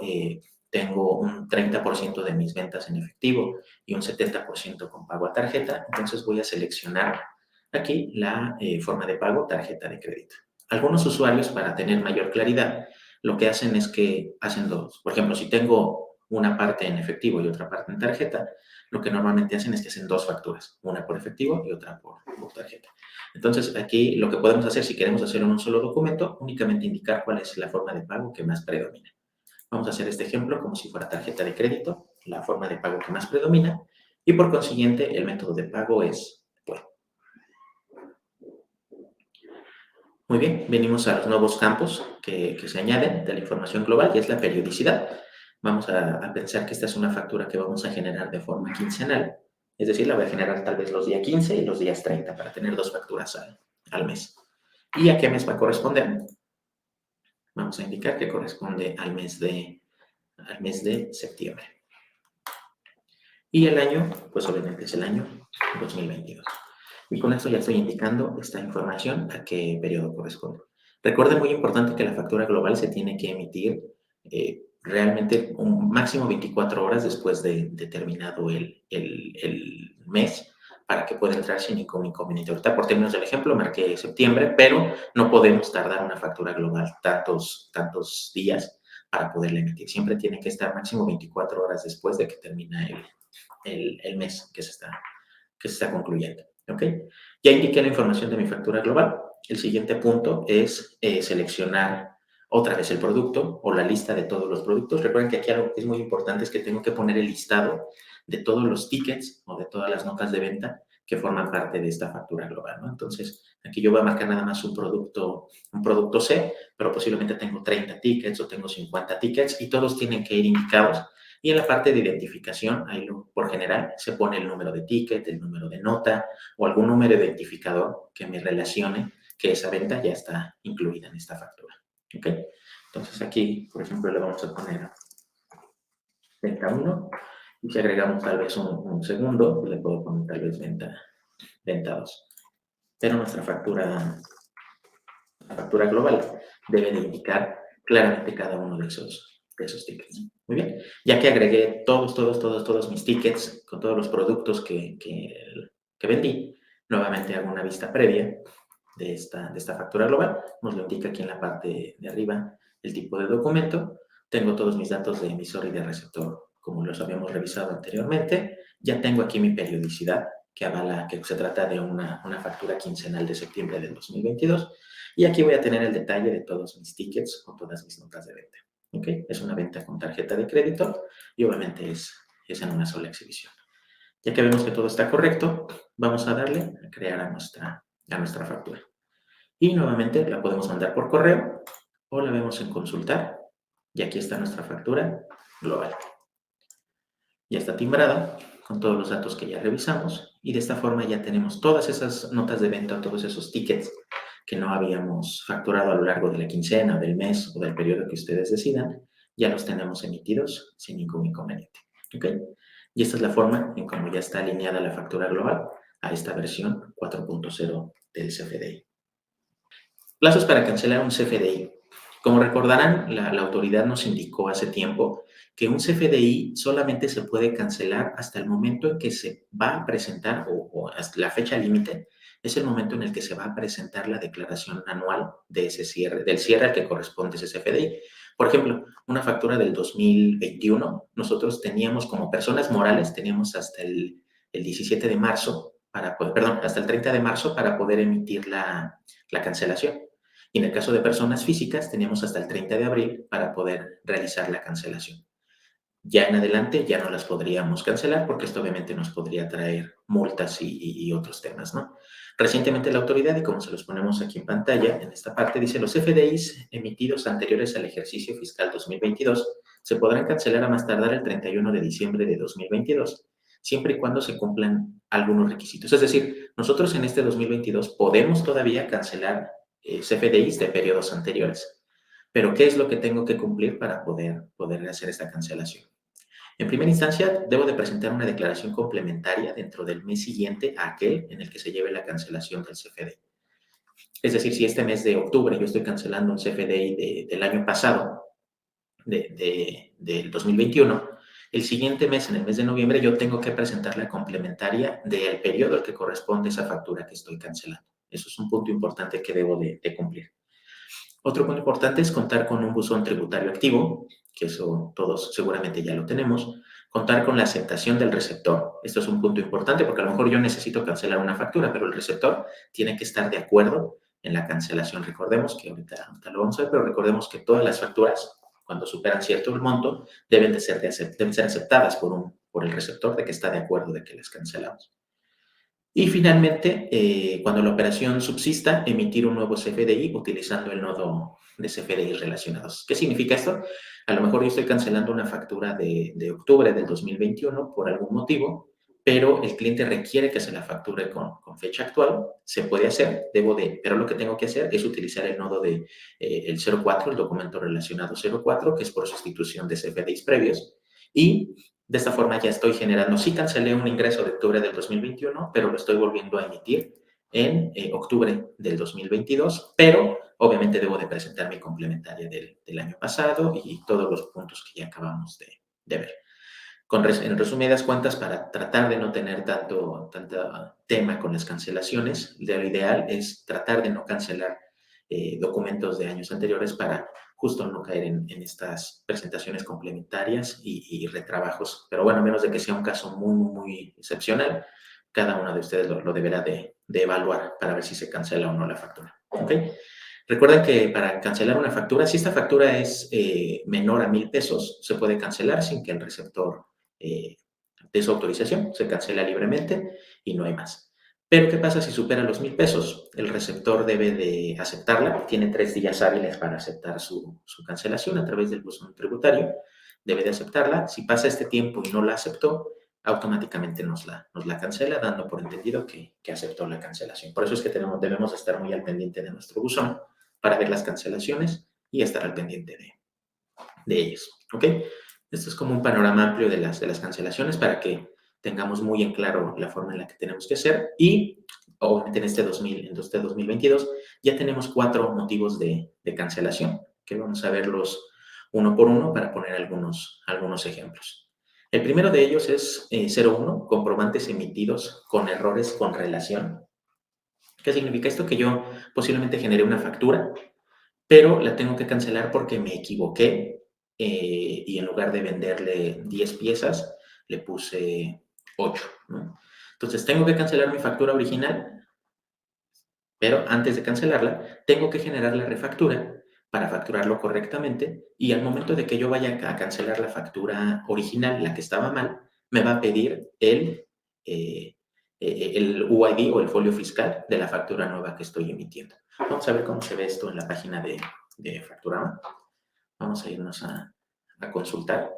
tengo un 30% de mis ventas en efectivo y un 70% con pago a tarjeta, entonces voy a seleccionar aquí la forma de pago tarjeta de crédito. Algunos usuarios, para tener mayor claridad, lo que hacen es que hacen dos. Por ejemplo, si tengo una parte en efectivo y otra parte en tarjeta, lo que normalmente hacen es que hacen dos facturas, una por efectivo y otra por tarjeta. Entonces, aquí lo que podemos hacer, si queremos hacerlo en un solo documento, únicamente indicar cuál es la forma de pago que más predomina. Vamos a hacer este ejemplo como si fuera tarjeta de crédito, la forma de pago que más predomina, y por consiguiente, el método de pago es PUE. Muy bien, venimos a los nuevos campos que se añaden de la información global, y es la periodicidad. Vamos a pensar que esta es una factura que vamos a generar de forma quincenal, es decir, la voy a generar tal vez los días 15 y los días 30 para tener dos facturas al mes. ¿Y a qué mes va a corresponder? Vamos a indicar que corresponde al mes de septiembre. Y el año, pues obviamente es el año 2022. Y con esto ya estoy indicando esta información a qué periodo corresponde. Recuerden, muy importante, que la factura global se tiene que emitir realmente un máximo 24 horas después de terminado el mes, para que pueda entrar sin ningún inconveniente. Ahorita, por términos del ejemplo, marqué septiembre, pero no podemos tardar una factura global tantos días para poderla emitir. Siempre tiene que estar máximo 24 horas después de que termina el mes que se está concluyendo. ¿Ok? Ya indiqué la información de mi factura global. El siguiente punto es seleccionar otra vez el producto o la lista de todos los productos. Recuerden que aquí algo que es muy importante es que tengo que poner el listado de todos los tickets o de todas las notas de venta que forman parte de esta factura global, ¿no? Entonces, aquí yo voy a marcar nada más un producto C, pero posiblemente tengo 30 tickets o tengo 50 tickets, y todos tienen que ir indicados. Y en la parte de identificación, ahí por general se pone el número de ticket, el número de nota o algún número identificador que me relacione que esa venta ya está incluida en esta factura. ¿Ok? Entonces aquí, por ejemplo, le vamos a poner venta 1, y si agregamos tal vez un segundo, le puedo poner tal vez venta 2. Pero nuestra factura global debe de indicar claramente cada uno de esos tickets. Muy bien, ya que agregué todos mis tickets con todos los productos que vendí, nuevamente hago una vista previa de esta factura global. Nos lo indica aquí en la parte de arriba el tipo de documento. Tengo todos mis datos de emisor y de receptor, como los habíamos revisado anteriormente. Ya tengo aquí mi periodicidad, que avala que se trata de una factura quincenal de septiembre del 2022. Y aquí voy a tener el detalle de todos mis tickets o todas mis notas de venta. ¿Ok? Es una venta con tarjeta de crédito y obviamente es en una sola exhibición. Ya que vemos que todo está correcto, vamos a darle a crear a nuestra factura. Y nuevamente la podemos mandar por correo o la vemos en consultar. Y aquí está nuestra factura global. Ya está timbrada con todos los datos que ya revisamos, y de esta forma ya tenemos todas esas notas de venta, todos esos tickets que no habíamos facturado a lo largo de la quincena, del mes o del periodo que ustedes decidan, ya los tenemos emitidos sin ningún inconveniente. ¿Ok? Y esta es la forma en cómo ya está alineada la factura global a esta versión 4.0 del CFDI. Plazos para cancelar un CFDI. Como recordarán, la autoridad nos indicó hace tiempo que un CFDI solamente se puede cancelar hasta el momento en que se va a presentar, o hasta la fecha límite, es el momento en el que se va a presentar la declaración anual de ese cierre, del cierre al que corresponde ese CFDI. Por ejemplo, una factura del 2021, nosotros teníamos como personas morales, teníamos hasta el 17 de marzo, hasta el 30 de marzo para poder emitir la cancelación. Y en el caso de personas físicas, teníamos hasta el 30 de abril para poder realizar la cancelación. Ya en adelante ya no las podríamos cancelar, porque esto obviamente nos podría traer multas y otros temas, ¿no? Recientemente la autoridad, y como se los ponemos aquí en pantalla, en esta parte dice: los CFDIs emitidos anteriores al ejercicio fiscal 2022 se podrán cancelar a más tardar el 31 de diciembre de 2022, siempre y cuando se cumplan algunos requisitos. Es decir, nosotros en este 2022 podemos todavía cancelar CFDIs de periodos anteriores. Pero, ¿qué es lo que tengo que cumplir para poder hacer esta cancelación? En primera instancia, debo de presentar una declaración complementaria dentro del mes siguiente a aquel en el que se lleve la cancelación del CFDI. Es decir, si este mes de octubre yo estoy cancelando un CFDI del año pasado, del 2021, el siguiente mes, en el mes de noviembre, yo tengo que presentar la complementaria del periodo al que corresponde esa factura que estoy cancelando. Eso es un punto importante que debo de cumplir. Otro punto importante es contar con un buzón tributario activo, que eso todos seguramente ya lo tenemos. Contar con la aceptación del receptor. Esto es un punto importante porque a lo mejor yo necesito cancelar una factura, pero el receptor tiene que estar de acuerdo en la cancelación. Recordemos que ahorita lo vamos a ver, pero recordemos que todas las facturas, cuando superan cierto monto, deben ser aceptadas por el receptor de que está de acuerdo de que las cancelamos. Y finalmente, cuando la operación subsista, emitir un nuevo CFDI utilizando el nodo de CFDI relacionados. ¿Qué significa esto? A lo mejor yo estoy cancelando una factura de octubre del 2021 por algún motivo, pero el cliente requiere que se la facture con fecha actual. Se puede hacer, pero lo que tengo que hacer es utilizar el nodo de el 04, el documento relacionado 04, que es por sustitución de CFDIs previos, y de esta forma ya estoy generando, sí cancelé un ingreso de octubre del 2021, pero lo estoy volviendo a emitir en octubre del 2022, pero obviamente debo de presentar mi complementaria del año pasado y todos los puntos que ya acabamos de ver. En resumidas cuentas, para tratar de no tener tanto tema con las cancelaciones, lo ideal es tratar de no cancelar documentos de años anteriores para justo no caer en estas presentaciones complementarias y retrabajos. Pero bueno, a menos de que sea un caso muy, muy excepcional, cada uno de ustedes lo deberá de evaluar para ver si se cancela o no la factura. ¿Ok? Recuerden que para cancelar una factura, si esta factura es menor a 1,000 pesos, se puede cancelar sin que el receptor de su autorización, se cancela libremente y no hay más. Pero, ¿qué pasa si supera los 1,000 pesos? El receptor debe de aceptarla, tiene 3 días hábiles para aceptar su cancelación a través del buzón tributario, debe de aceptarla. Si pasa este tiempo y no la aceptó, automáticamente nos la cancela, dando por entendido que aceptó la cancelación. Por eso es que debemos estar muy al pendiente de nuestro buzón para ver las cancelaciones y estar al pendiente de ellas. ¿Ok? Esto es como un panorama amplio de las cancelaciones para que tengamos muy en claro la forma en la que tenemos que hacer y obviamente en este 2022 ya tenemos 4 motivos de cancelación que vamos a verlos uno por uno para poner algunos ejemplos. El primero de ellos es 01, comprobantes emitidos con errores con relación. ¿Qué significa esto? Que yo posiblemente generé una factura, pero la tengo que cancelar porque me equivoqué y en lugar de venderle 10 piezas, le puse 8, ¿no? Entonces, tengo que cancelar mi factura original, pero antes de cancelarla, tengo que generar la refactura para facturarlo correctamente y al momento de que yo vaya a cancelar la factura original, la que estaba mal, me va a pedir el UID o el folio fiscal de la factura nueva que estoy emitiendo. Vamos a ver cómo se ve esto en la página de Facturama. Vamos a irnos a consultar.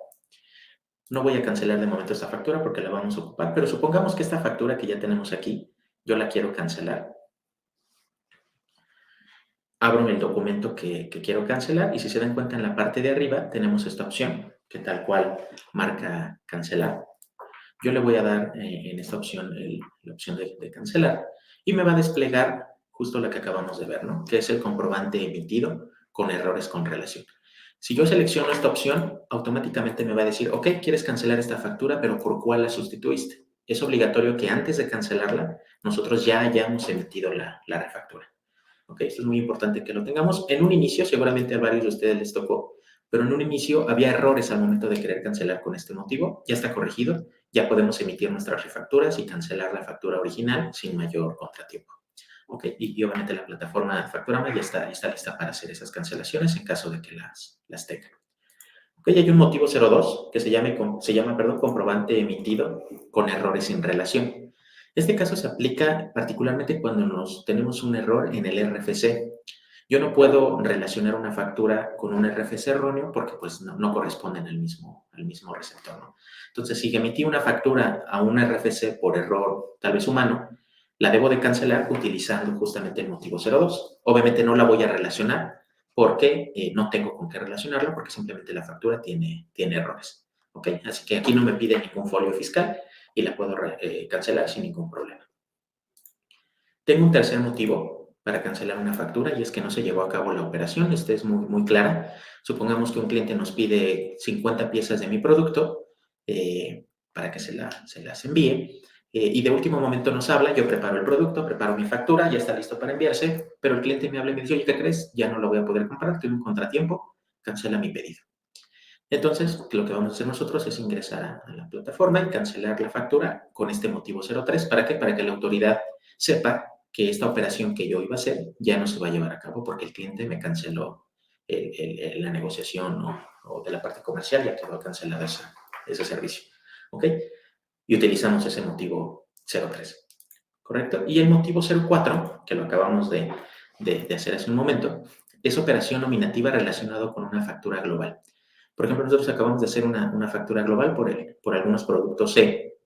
No voy a cancelar de momento esta factura porque la vamos a ocupar, pero supongamos que esta factura que ya tenemos aquí, yo la quiero cancelar. Abro el documento que quiero cancelar y si se dan cuenta en la parte de arriba tenemos esta opción que tal cual marca cancelar. Yo le voy a dar en esta opción la opción de cancelar y me va a desplegar justo la que acabamos de ver, ¿no? Que es el comprobante emitido con errores con relación. Si yo selecciono esta opción, automáticamente me va a decir, ok, quieres cancelar esta factura, pero ¿por cuál la sustituiste? Es obligatorio que antes de cancelarla, nosotros ya hayamos emitido la refactura. Ok, esto es muy importante que lo tengamos. En un inicio, seguramente a varios de ustedes les tocó, pero en un inicio había errores al momento de querer cancelar con este motivo. Ya está corregido, ya podemos emitir nuestras refacturas y cancelar la factura original sin mayor contratiempo. Ok, y obviamente la plataforma Facturama ya está lista para hacer esas cancelaciones en caso de que las tengan. Ok, hay un motivo 02 que se llama comprobante emitido con errores sin relación. Este caso se aplica particularmente cuando tenemos un error en el RFC. Yo no puedo relacionar una factura con un RFC erróneo porque pues no corresponden al mismo receptor, ¿no? Entonces, si emití una factura a un RFC por error tal vez humano, la debo de cancelar utilizando justamente el motivo 02. Obviamente no la voy a relacionar porque no tengo con qué relacionarla porque simplemente la factura tiene errores. ¿Ok? Así que aquí no me pide ningún folio fiscal y la puedo cancelar sin ningún problema. Tengo un tercer motivo para cancelar una factura y es que no se llevó a cabo la operación. Esta es muy clara. Supongamos que un cliente nos pide 50 piezas de mi producto para que se las envíe. Y de último momento nos habla, yo preparo el producto, preparo mi factura, ya está listo para enviarse, pero el cliente me habla y me dice, oye, ¿qué crees? Ya no lo voy a poder comprar, tuve un contratiempo, cancela mi pedido. Entonces, lo que vamos a hacer nosotros es ingresar a la plataforma y cancelar la factura con este motivo 03. ¿Para qué? Para que la autoridad sepa que esta operación que yo iba a hacer ya no se va a llevar a cabo porque el cliente me canceló la negociación o de la parte comercial, ya quedó cancelada ese servicio. ¿Ok? Y utilizamos ese motivo 03. ¿Correcto? Y el motivo 04, que lo acabamos de hacer hace un momento, es operación nominativa relacionado con una factura global. Por ejemplo, nosotros acabamos de hacer una factura global por algunos productos C,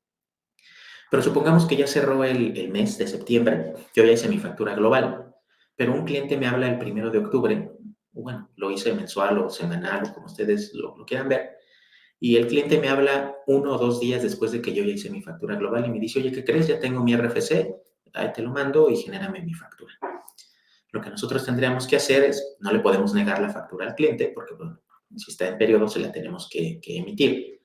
pero supongamos que ya cerró el mes de septiembre, yo ya hice mi factura global, pero un cliente me habla el 1 de octubre, bueno, lo hice mensual o semanal o como ustedes lo quieran ver, y el cliente me habla 1 o 2 días después de que yo ya hice mi factura global y me dice, oye, ¿qué crees? Ya tengo mi RFC, ahí te lo mando y genérame mi factura. Lo que nosotros tendríamos que hacer es, no le podemos negar la factura al cliente, porque bueno, si está en periodo se la tenemos que emitir,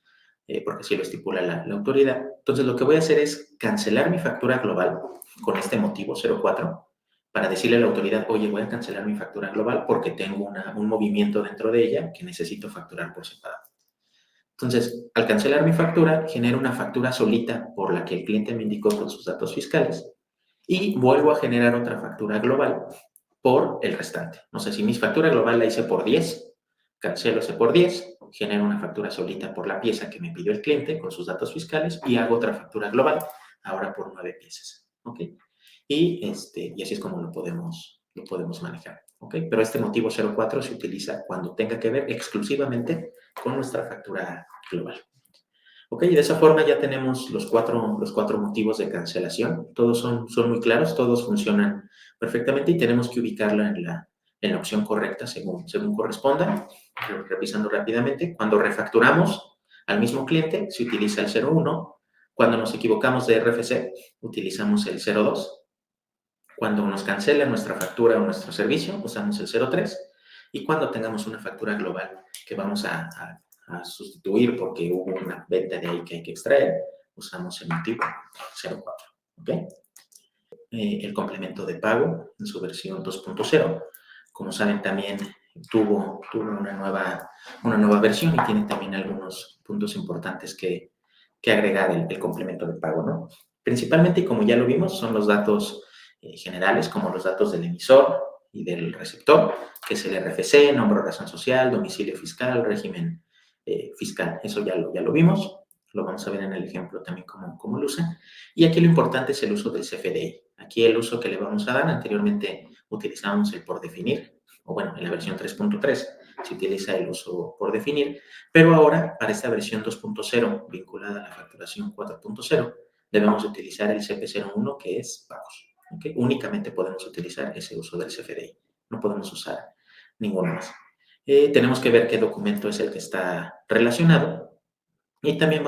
porque así lo estipula la autoridad. Entonces, lo que voy a hacer es cancelar mi factura global con este motivo 04 para decirle a la autoridad, oye, voy a cancelar mi factura global porque tengo un movimiento dentro de ella que necesito facturar por separado. Entonces, al cancelar mi factura, genero una factura solita por la que el cliente me indicó con sus datos fiscales y vuelvo a generar otra factura global por el restante. No sé, si mi factura global la hice por 10, cancelo ese por 10, genero una factura solita por la pieza que me pidió el cliente con sus datos fiscales y hago otra factura global, ahora por 9 piezas. ¿Ok? Y así es como lo podemos manejar. ¿Ok? Pero este motivo 04 se utiliza cuando tenga que ver exclusivamente con nuestra factura global. ¿Ok? Y de esa forma ya tenemos los cuatro motivos de cancelación. Todos son muy claros, todos funcionan perfectamente y tenemos que ubicarla en la opción correcta según corresponda. Revisando rápidamente, cuando refacturamos al mismo cliente se utiliza el 01. Cuando nos equivocamos de RFC utilizamos el 02. Cuando nos cancela nuestra factura o nuestro servicio usamos el 03. Y cuando tengamos una factura global que vamos a sustituir porque hubo una venta de ahí que hay que extraer, usamos el motivo 04. ¿Ok? El complemento de pago en su versión 2.0. Como saben, también tuvo una nueva versión y tiene también algunos puntos importantes que agregar el complemento de pago, ¿no? Principalmente, y como ya lo vimos, son los datos generales, como los datos del emisor y del receptor, que es el RFC, nombre, razón social, domicilio fiscal, régimen fiscal. Eso ya lo vimos. Lo vamos a ver en el ejemplo también cómo lo usan. Y aquí lo importante es el uso del CFDI. Aquí el uso que le vamos a dar, anteriormente utilizábamos el por definir, o bueno, en la versión 3.3 se utiliza el uso por definir, pero ahora para esta versión 2.0 vinculada a la facturación 4.0 debemos utilizar el CP01 que es pagos. ¿Okay? Únicamente podemos utilizar ese uso del CFDI, no podemos usar ninguno más. Tenemos que ver qué documento es el que está relacionado y también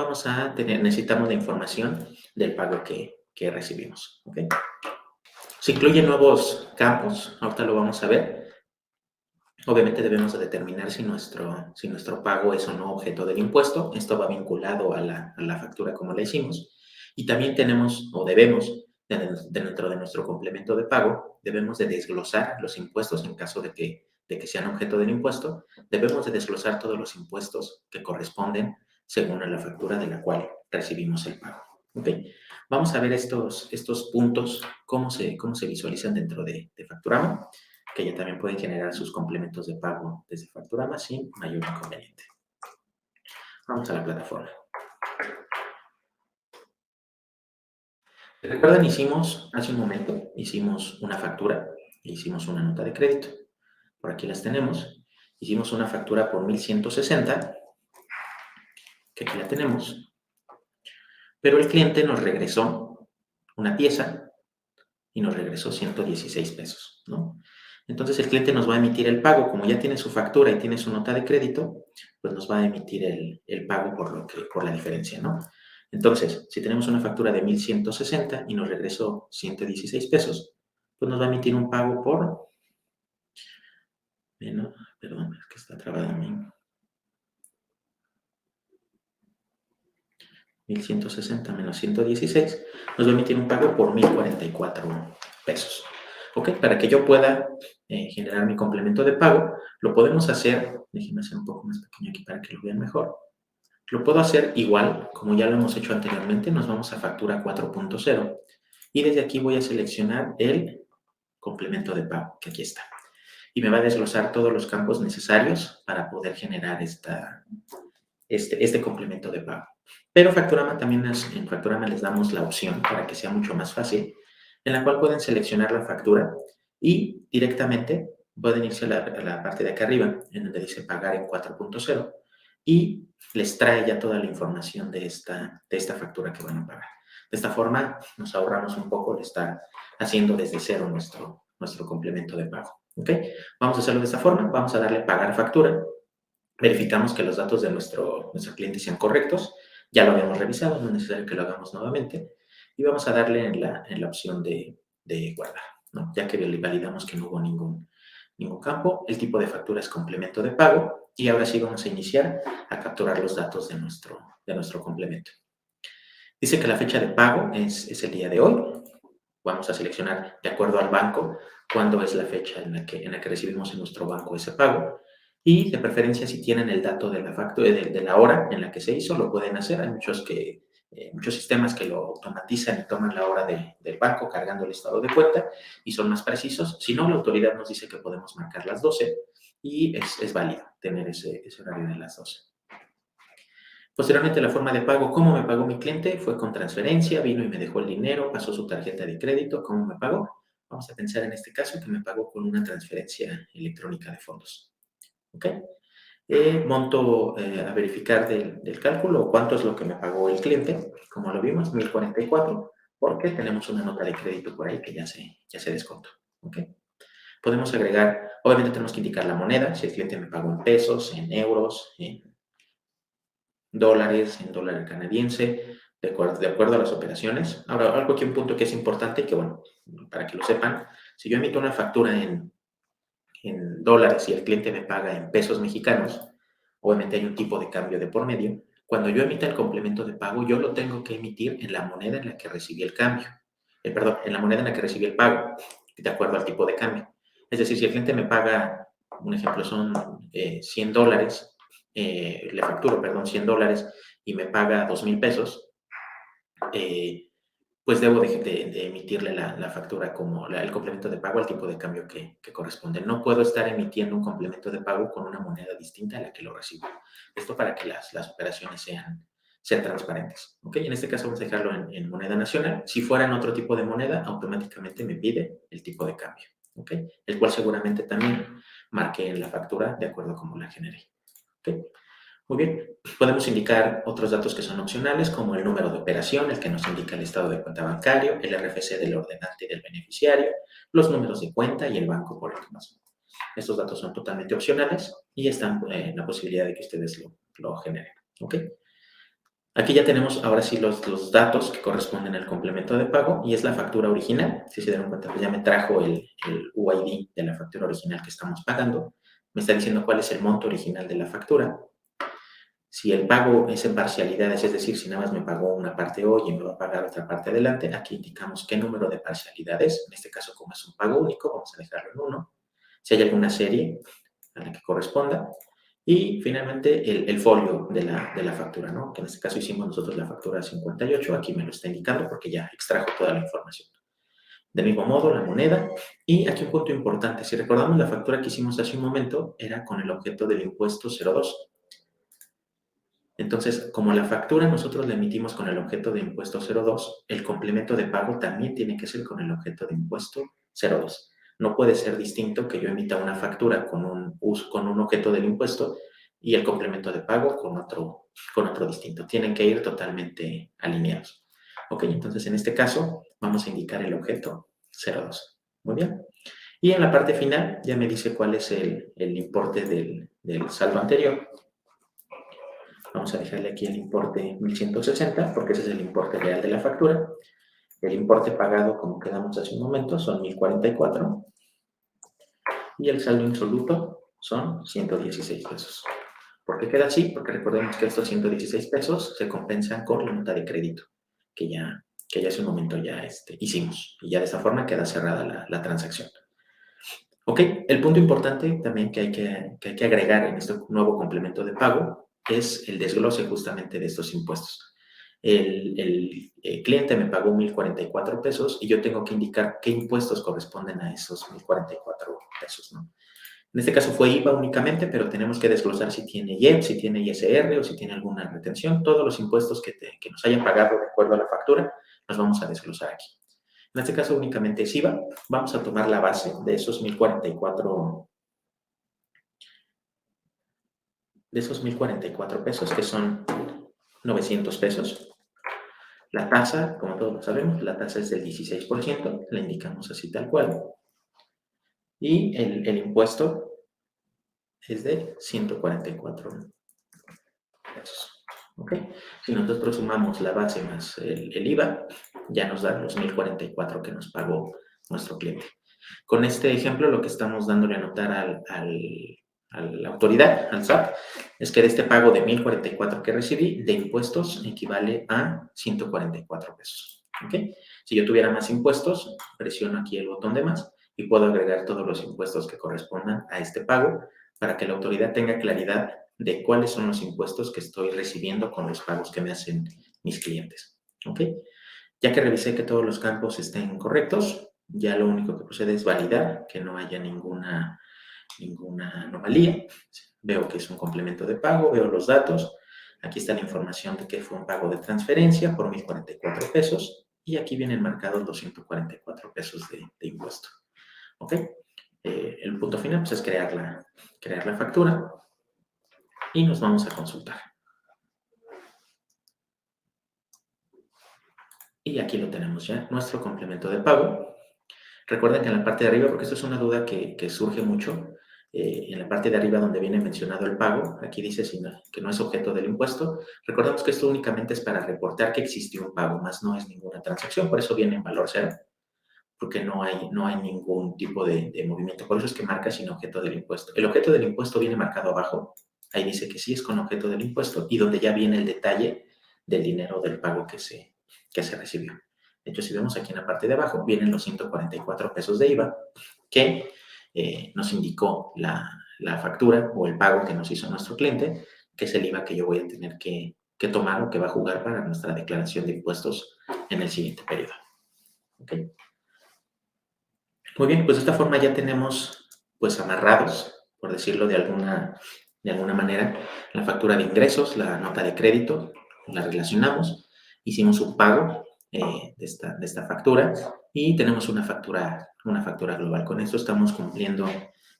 necesitamos la información del pago que recibimos. ¿Okay? Se incluyen nuevos campos, ahorita lo vamos a ver. Obviamente debemos de determinar si nuestro pago es o no objeto del impuesto. Esto va vinculado a la factura como la hicimos. Y también tenemos o debemos, dentro de nuestro complemento de pago, debemos de desglosar los impuestos en caso de que sean objeto del impuesto. Debemos de desglosar todos los impuestos que corresponden según a la factura de la cual recibimos el pago. ¿Okay? Vamos a ver estos puntos, cómo se visualizan dentro de Facturama, que ya también pueden generar sus complementos de pago desde Facturama sin mayor inconveniente. Vamos a la plataforma. ¿Recuerdan? Hace un momento, hicimos una factura, hicimos una nota de crédito. Por aquí las tenemos. Hicimos una factura por 1,160, que aquí la tenemos. Pero el cliente nos regresó una pieza y nos regresó 116 pesos, ¿no? Entonces el cliente nos va a emitir el pago, como ya tiene su factura y tiene su nota de crédito, pues nos va a emitir el pago por la diferencia, ¿no? Entonces, si tenemos una factura de 1,160 y nos regresó 116 pesos, pues nos va a emitir un pago por, bueno, perdón, es que está trabado en mí. 1160 menos 116, nos va a emitir un pago por 1044 pesos. ¿Ok? Para que yo pueda generar mi complemento de pago, lo podemos hacer, déjenme hacer un poco más pequeño aquí para que lo vean mejor. Lo puedo hacer igual, como ya lo hemos hecho anteriormente, nos vamos a factura 4.0 y desde aquí voy a seleccionar el complemento de pago, que aquí está. Y me va a desglosar todos los campos necesarios para poder generar este complemento de pago. Pero Facturama también en Facturama les damos la opción para que sea mucho más fácil, en la cual pueden seleccionar la factura y directamente pueden irse a la parte de acá arriba, en donde dice pagar en 4.0 y les trae ya toda la información de esta factura que van a pagar. De esta forma nos ahorramos un poco de estar haciendo desde cero nuestro complemento de pago. ¿Ok? Vamos a hacerlo de esta forma, vamos a darle pagar factura. Verificamos que los datos de nuestro cliente sean correctos. Ya lo habíamos revisado, no es necesario que lo hagamos nuevamente. Y vamos a darle en la opción de guardar, ¿no? Ya que validamos que no hubo ningún campo. El tipo de factura es complemento de pago. Y ahora sí vamos a iniciar a capturar los datos de nuestro complemento. Dice que la fecha de pago es el día de hoy. Vamos a seleccionar, de acuerdo al banco, cuándo es la fecha en la que recibimos en nuestro banco ese pago. Y de preferencia, si tienen el dato de la factura, de la hora en la que se hizo, lo pueden hacer. Hay muchos sistemas que lo automatizan y toman la hora del banco cargando el estado de cuenta y son más precisos. Si no, la autoridad nos dice que podemos marcar las 12 y es válido tener ese horario de las 12. Posteriormente, la forma de pago, ¿cómo me pagó mi cliente? Fue con transferencia, vino y me dejó el dinero, pasó su tarjeta de crédito, ¿cómo me pagó? Vamos a pensar en este caso que me pagó con una transferencia electrónica de fondos. ¿Ok? Monto a verificar del cálculo, cuánto es lo que me pagó el cliente, como lo vimos, 1044, porque tenemos una nota de crédito por ahí que ya se descontó. ¿Ok? Podemos agregar, obviamente tenemos que indicar la moneda, si el cliente me pagó en pesos, en euros, en dólares, en dólar canadiense, de acuerdo a las operaciones. Ahora, algo aquí, un punto que es importante, que bueno, para que lo sepan, si yo emito una factura en dólares y el cliente me paga en pesos mexicanos, obviamente hay un tipo de cambio de por medio. Cuando yo emita el complemento de pago, yo lo tengo que emitir en la moneda en la que recibí el cambio. Perdón, en la moneda en la que recibí el pago, de acuerdo al tipo de cambio. Es decir, si el cliente me paga, un ejemplo son $100, le facturo, perdón, $100 y me paga 2,000 pesos, pues debo de emitirle la factura como el complemento de pago al tipo de cambio que corresponde. No puedo estar emitiendo un complemento de pago con una moneda distinta a la que lo recibo. Esto para que las operaciones sean transparentes. ¿Ok? En este caso vamos a dejarlo en moneda nacional. Si fuera en otro tipo de moneda, automáticamente me pide el tipo de cambio. ¿Ok? El cual seguramente también marqué en la factura de acuerdo a cómo la generé. ¿Ok? Muy bien, podemos indicar otros datos que son opcionales, como el número de operación, el que nos indica el estado de cuenta bancario, el RFC del ordenante y del beneficiario, los números de cuenta y el banco por el que más. Estos datos son totalmente opcionales y están en la posibilidad de que ustedes lo generen. ¿Ok? Aquí ya tenemos ahora sí los datos que corresponden al complemento de pago y es la factura original. Si se dieron cuenta, pues ya me trajo el UID de la factura original que estamos pagando. Me está diciendo cuál es el monto original de la factura. Si el pago es en parcialidades, es decir, si nada más me pagó una parte hoy y me va a pagar otra parte adelante, aquí indicamos qué número de parcialidades. En este caso, como es un pago único, vamos a dejarlo en 1. Si hay alguna serie a la que corresponda. Y finalmente el folio de la factura, ¿no? Que en este caso hicimos nosotros la factura 58. Aquí me lo está indicando porque ya extrajo toda la información. Del mismo modo, la moneda. Y aquí un punto importante. Si recordamos la factura que hicimos hace un momento, era con el objeto del impuesto 02. Entonces, como la factura nosotros la emitimos con el objeto de impuesto 02, el complemento de pago también tiene que ser con el objeto de impuesto 02. No puede ser distinto que yo emita una factura con un objeto del impuesto y el complemento de pago con otro distinto. Tienen que ir totalmente alineados. Ok, entonces en este caso vamos a indicar el objeto 02. Muy bien. Y en la parte final ya me dice cuál es el importe del saldo anterior. Vamos a dejarle aquí el importe 1160 porque ese es el importe real de la factura. El importe pagado, como quedamos hace un momento, son 1,044 y el saldo insoluto son 116 pesos. ¿Por qué queda así? Porque recordemos que estos 116 pesos se compensan con la nota de crédito que ya hace un momento ya hicimos. Y ya de esa forma queda cerrada la transacción. Ok, el punto importante también que hay que agregar en este nuevo complemento de pago es el desglose justamente de estos impuestos. El cliente me pagó 1,044 pesos y yo tengo que indicar qué impuestos corresponden a esos 1,044 pesos, ¿no? En este caso fue IVA únicamente, pero tenemos que desglosar si tiene IEP, si tiene ISR o si tiene alguna retención. Todos los impuestos que nos hayan pagado de acuerdo a la factura los vamos a desglosar aquí. En este caso únicamente es IVA. Vamos a tomar la base de esos 1,044 pesos, que son 900 pesos. La tasa, como todos lo sabemos, la tasa es del 16%, la indicamos así tal cual. Y el impuesto es de 144 pesos. ¿Ok? Si nosotros sumamos la base más el IVA, ya nos da los 1,044 que nos pagó nuestro cliente. Con este ejemplo, lo que estamos dándole a notar a la autoridad, al SAT, es que de este pago de 1,044 que recibí de impuestos equivale a 144 pesos. ¿Ok? Si yo tuviera más impuestos, presiono aquí el botón de más y puedo agregar todos los impuestos que correspondan a este pago para que la autoridad tenga claridad de cuáles son los impuestos que estoy recibiendo con los pagos que me hacen mis clientes. ¿Ok? Ya que revisé que todos los campos estén correctos, ya lo único que procede es validar que no haya ninguna anomalía. Veo que es un complemento de pago, veo los datos. Aquí está la información de que fue un pago de transferencia por 1,044 pesos y aquí vienen marcados los 144 pesos de impuesto. ¿Ok? El punto final pues, es crear la factura y nos vamos a consultar. Y aquí lo tenemos ya, nuestro complemento de pago. Recuerden que en la parte de arriba, porque esto es una duda que surge mucho, en la parte de arriba donde viene mencionado el pago, aquí dice que no es objeto del impuesto. Recordemos que esto únicamente es para reportar que existió un pago, más no es ninguna transacción, por eso viene en valor cero, porque no hay ningún tipo de movimiento. Por eso es que marca sin objeto del impuesto. El objeto del impuesto viene marcado abajo, ahí dice que sí es con objeto del impuesto y donde ya viene el detalle del dinero del pago que se recibió. De hecho, si vemos aquí en la parte de abajo, vienen los 144 pesos de IVA que nos indicó la factura o el pago que nos hizo nuestro cliente, que es el IVA que yo voy a tener que tomar o que va a jugar para nuestra declaración de impuestos en el siguiente periodo. ¿Ok? Muy bien, pues de esta forma ya tenemos pues amarrados, por decirlo de alguna manera, la factura de ingresos, la nota de crédito, la relacionamos, hicimos un pago de esta factura y tenemos una factura global. Con esto estamos cumpliendo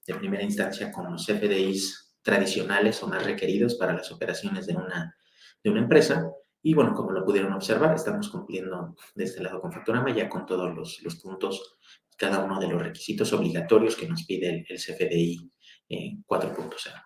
de primera instancia con los CFDIs tradicionales o más requeridos para las operaciones de una empresa. Y bueno, como lo pudieron observar, estamos cumpliendo de este lado con Facturama ya con todos los puntos, cada uno de los requisitos obligatorios que nos pide el CFDI 4.0.